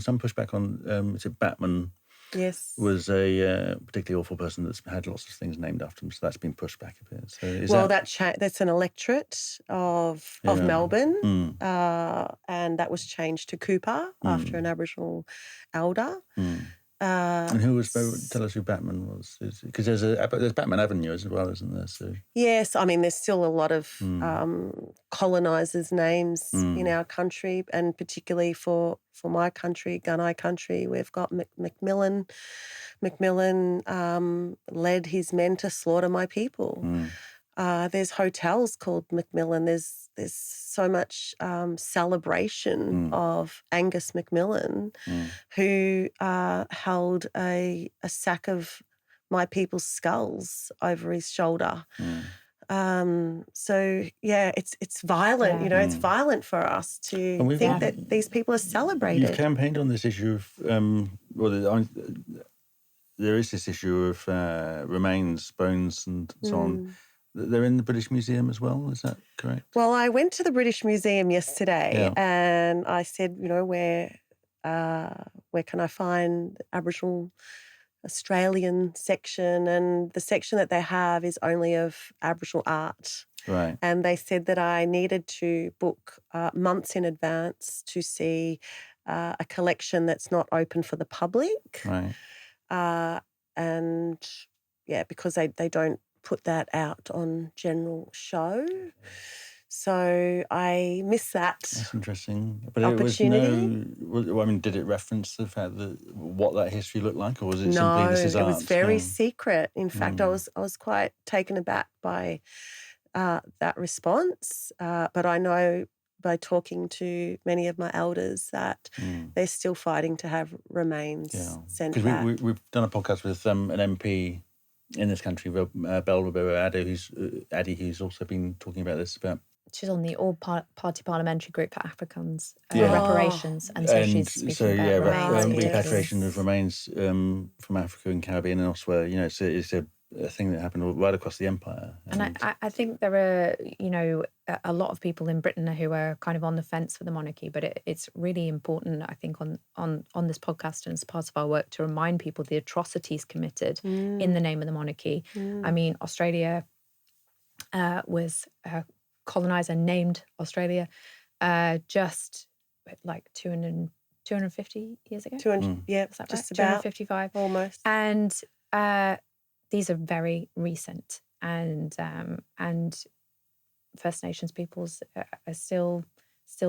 [SPEAKER 1] some pushback on. Is it Batman?
[SPEAKER 3] Yes.
[SPEAKER 1] Was a particularly awful person that's had lots of things named after him. So that's been pushed back a bit. So
[SPEAKER 3] that's an electorate of Melbourne, and that was changed to Cooper after an Aboriginal elder.
[SPEAKER 1] And who was, tell us who Batman was, because there's Batman Avenue as well, isn't there? So
[SPEAKER 3] yes, I mean, there's still a lot of colonisers' names in our country, and particularly for my country, Gunai country, we've got Macmillan. Macmillan led his men to slaughter my people. There's hotels called Macmillan. There's so much celebration of Angus Macmillan, who held a sack of my people's skulls over his shoulder. So yeah, it's violent. You know, it's violent for us to think that these people are celebrated.
[SPEAKER 1] You've campaigned on this issue of there is this issue of remains, bones, and so on. They're in the British Museum as well, is that correct?
[SPEAKER 3] Well, I went to the British Museum yesterday and I said, you know, where can I find the Aboriginal Australian section? And the section that they have is only of Aboriginal art.
[SPEAKER 1] Right.
[SPEAKER 3] And they said that I needed to book months in advance to see a collection that's not open for the public.
[SPEAKER 1] Right.
[SPEAKER 3] And yeah, because they don't put that out on general show. So I missed that.
[SPEAKER 1] That's interesting. But
[SPEAKER 3] opportunity.
[SPEAKER 1] Did it reference the fact that what that history looked like, or was it
[SPEAKER 3] no,
[SPEAKER 1] simply this is art?
[SPEAKER 3] No, it was very secret. In fact, I was quite taken aback by that response. But I know by talking to many of my elders that they're still fighting to have remains sent back.
[SPEAKER 1] Because we've done a podcast with an MP in this country, Belrabira Addy, who's also been talking about this.
[SPEAKER 2] She's on the All-Party Parliamentary Group for Africans, reparations, and so she's speaking about remains.
[SPEAKER 1] Repatriation of remains from Africa and Caribbean and elsewhere. You know, it's a thing that happened right across the empire.
[SPEAKER 2] And I think there are, you know, a lot of people in Britain who are kind of on the fence for the monarchy, but it's really important, I think, on this podcast and as part of our work to remind people the atrocities committed in the name of the monarchy. I mean, Australia was a colonizer named Australia just like 250 years ago.
[SPEAKER 3] 200, yeah,
[SPEAKER 2] is that
[SPEAKER 3] just
[SPEAKER 2] right?
[SPEAKER 3] about
[SPEAKER 2] 255
[SPEAKER 3] almost.
[SPEAKER 2] And these are very recent, and First Nations peoples are still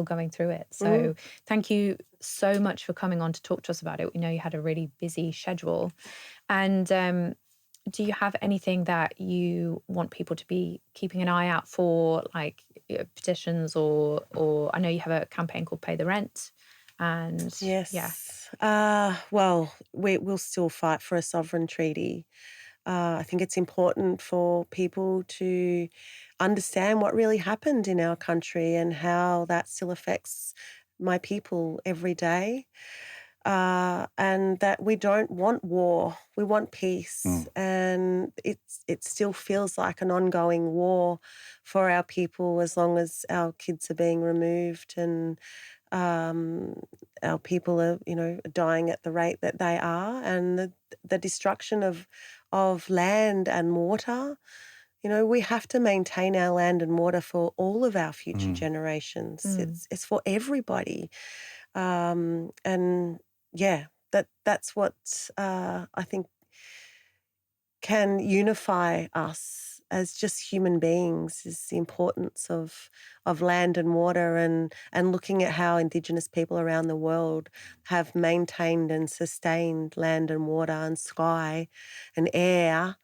[SPEAKER 2] going through it. So thank you so much for coming on to talk to us about it. We know you had a really busy schedule, and do you have anything that you want people to be keeping an eye out for, like petitions or I know you have a campaign called Pay the Rent, and
[SPEAKER 3] well, we'll still fight for a sovereign treaty. I think it's important for people to understand what really happened in our country and how that still affects my people every day. And that we don't want war, we want peace. And it still feels like an ongoing war for our people as long as our kids are being removed and our people are, you know, dying at the rate that they are, and the destruction of land and water. You know, we have to maintain our land and water for all of our future generations. It's for everybody. And yeah, that's what I think can unify us as just human beings, is the importance of land and water, and looking at how Indigenous people around the world have maintained and sustained land and water and sky and air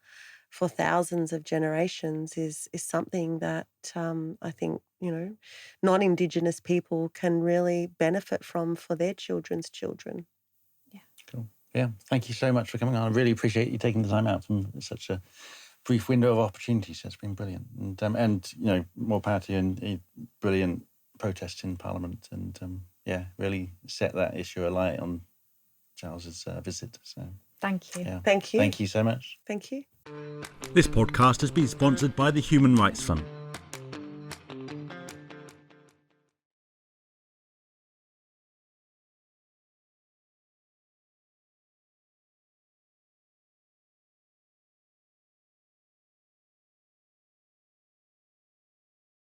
[SPEAKER 3] for thousands of generations is something that I think, you know, non-Indigenous people can really benefit from for their children's children.
[SPEAKER 2] Yeah.
[SPEAKER 1] Cool. Yeah, thank you so much for coming on. I really appreciate you taking the time out from such a brief window of opportunity. So it's been brilliant. And you know, more power to you, and brilliant protests in Parliament, and really set that issue alight on Charles's visit. So
[SPEAKER 2] thank you.
[SPEAKER 1] Yeah.
[SPEAKER 3] Thank you.
[SPEAKER 1] Thank you so much.
[SPEAKER 3] Thank you.
[SPEAKER 1] This podcast has been sponsored by the Human Rights Fund.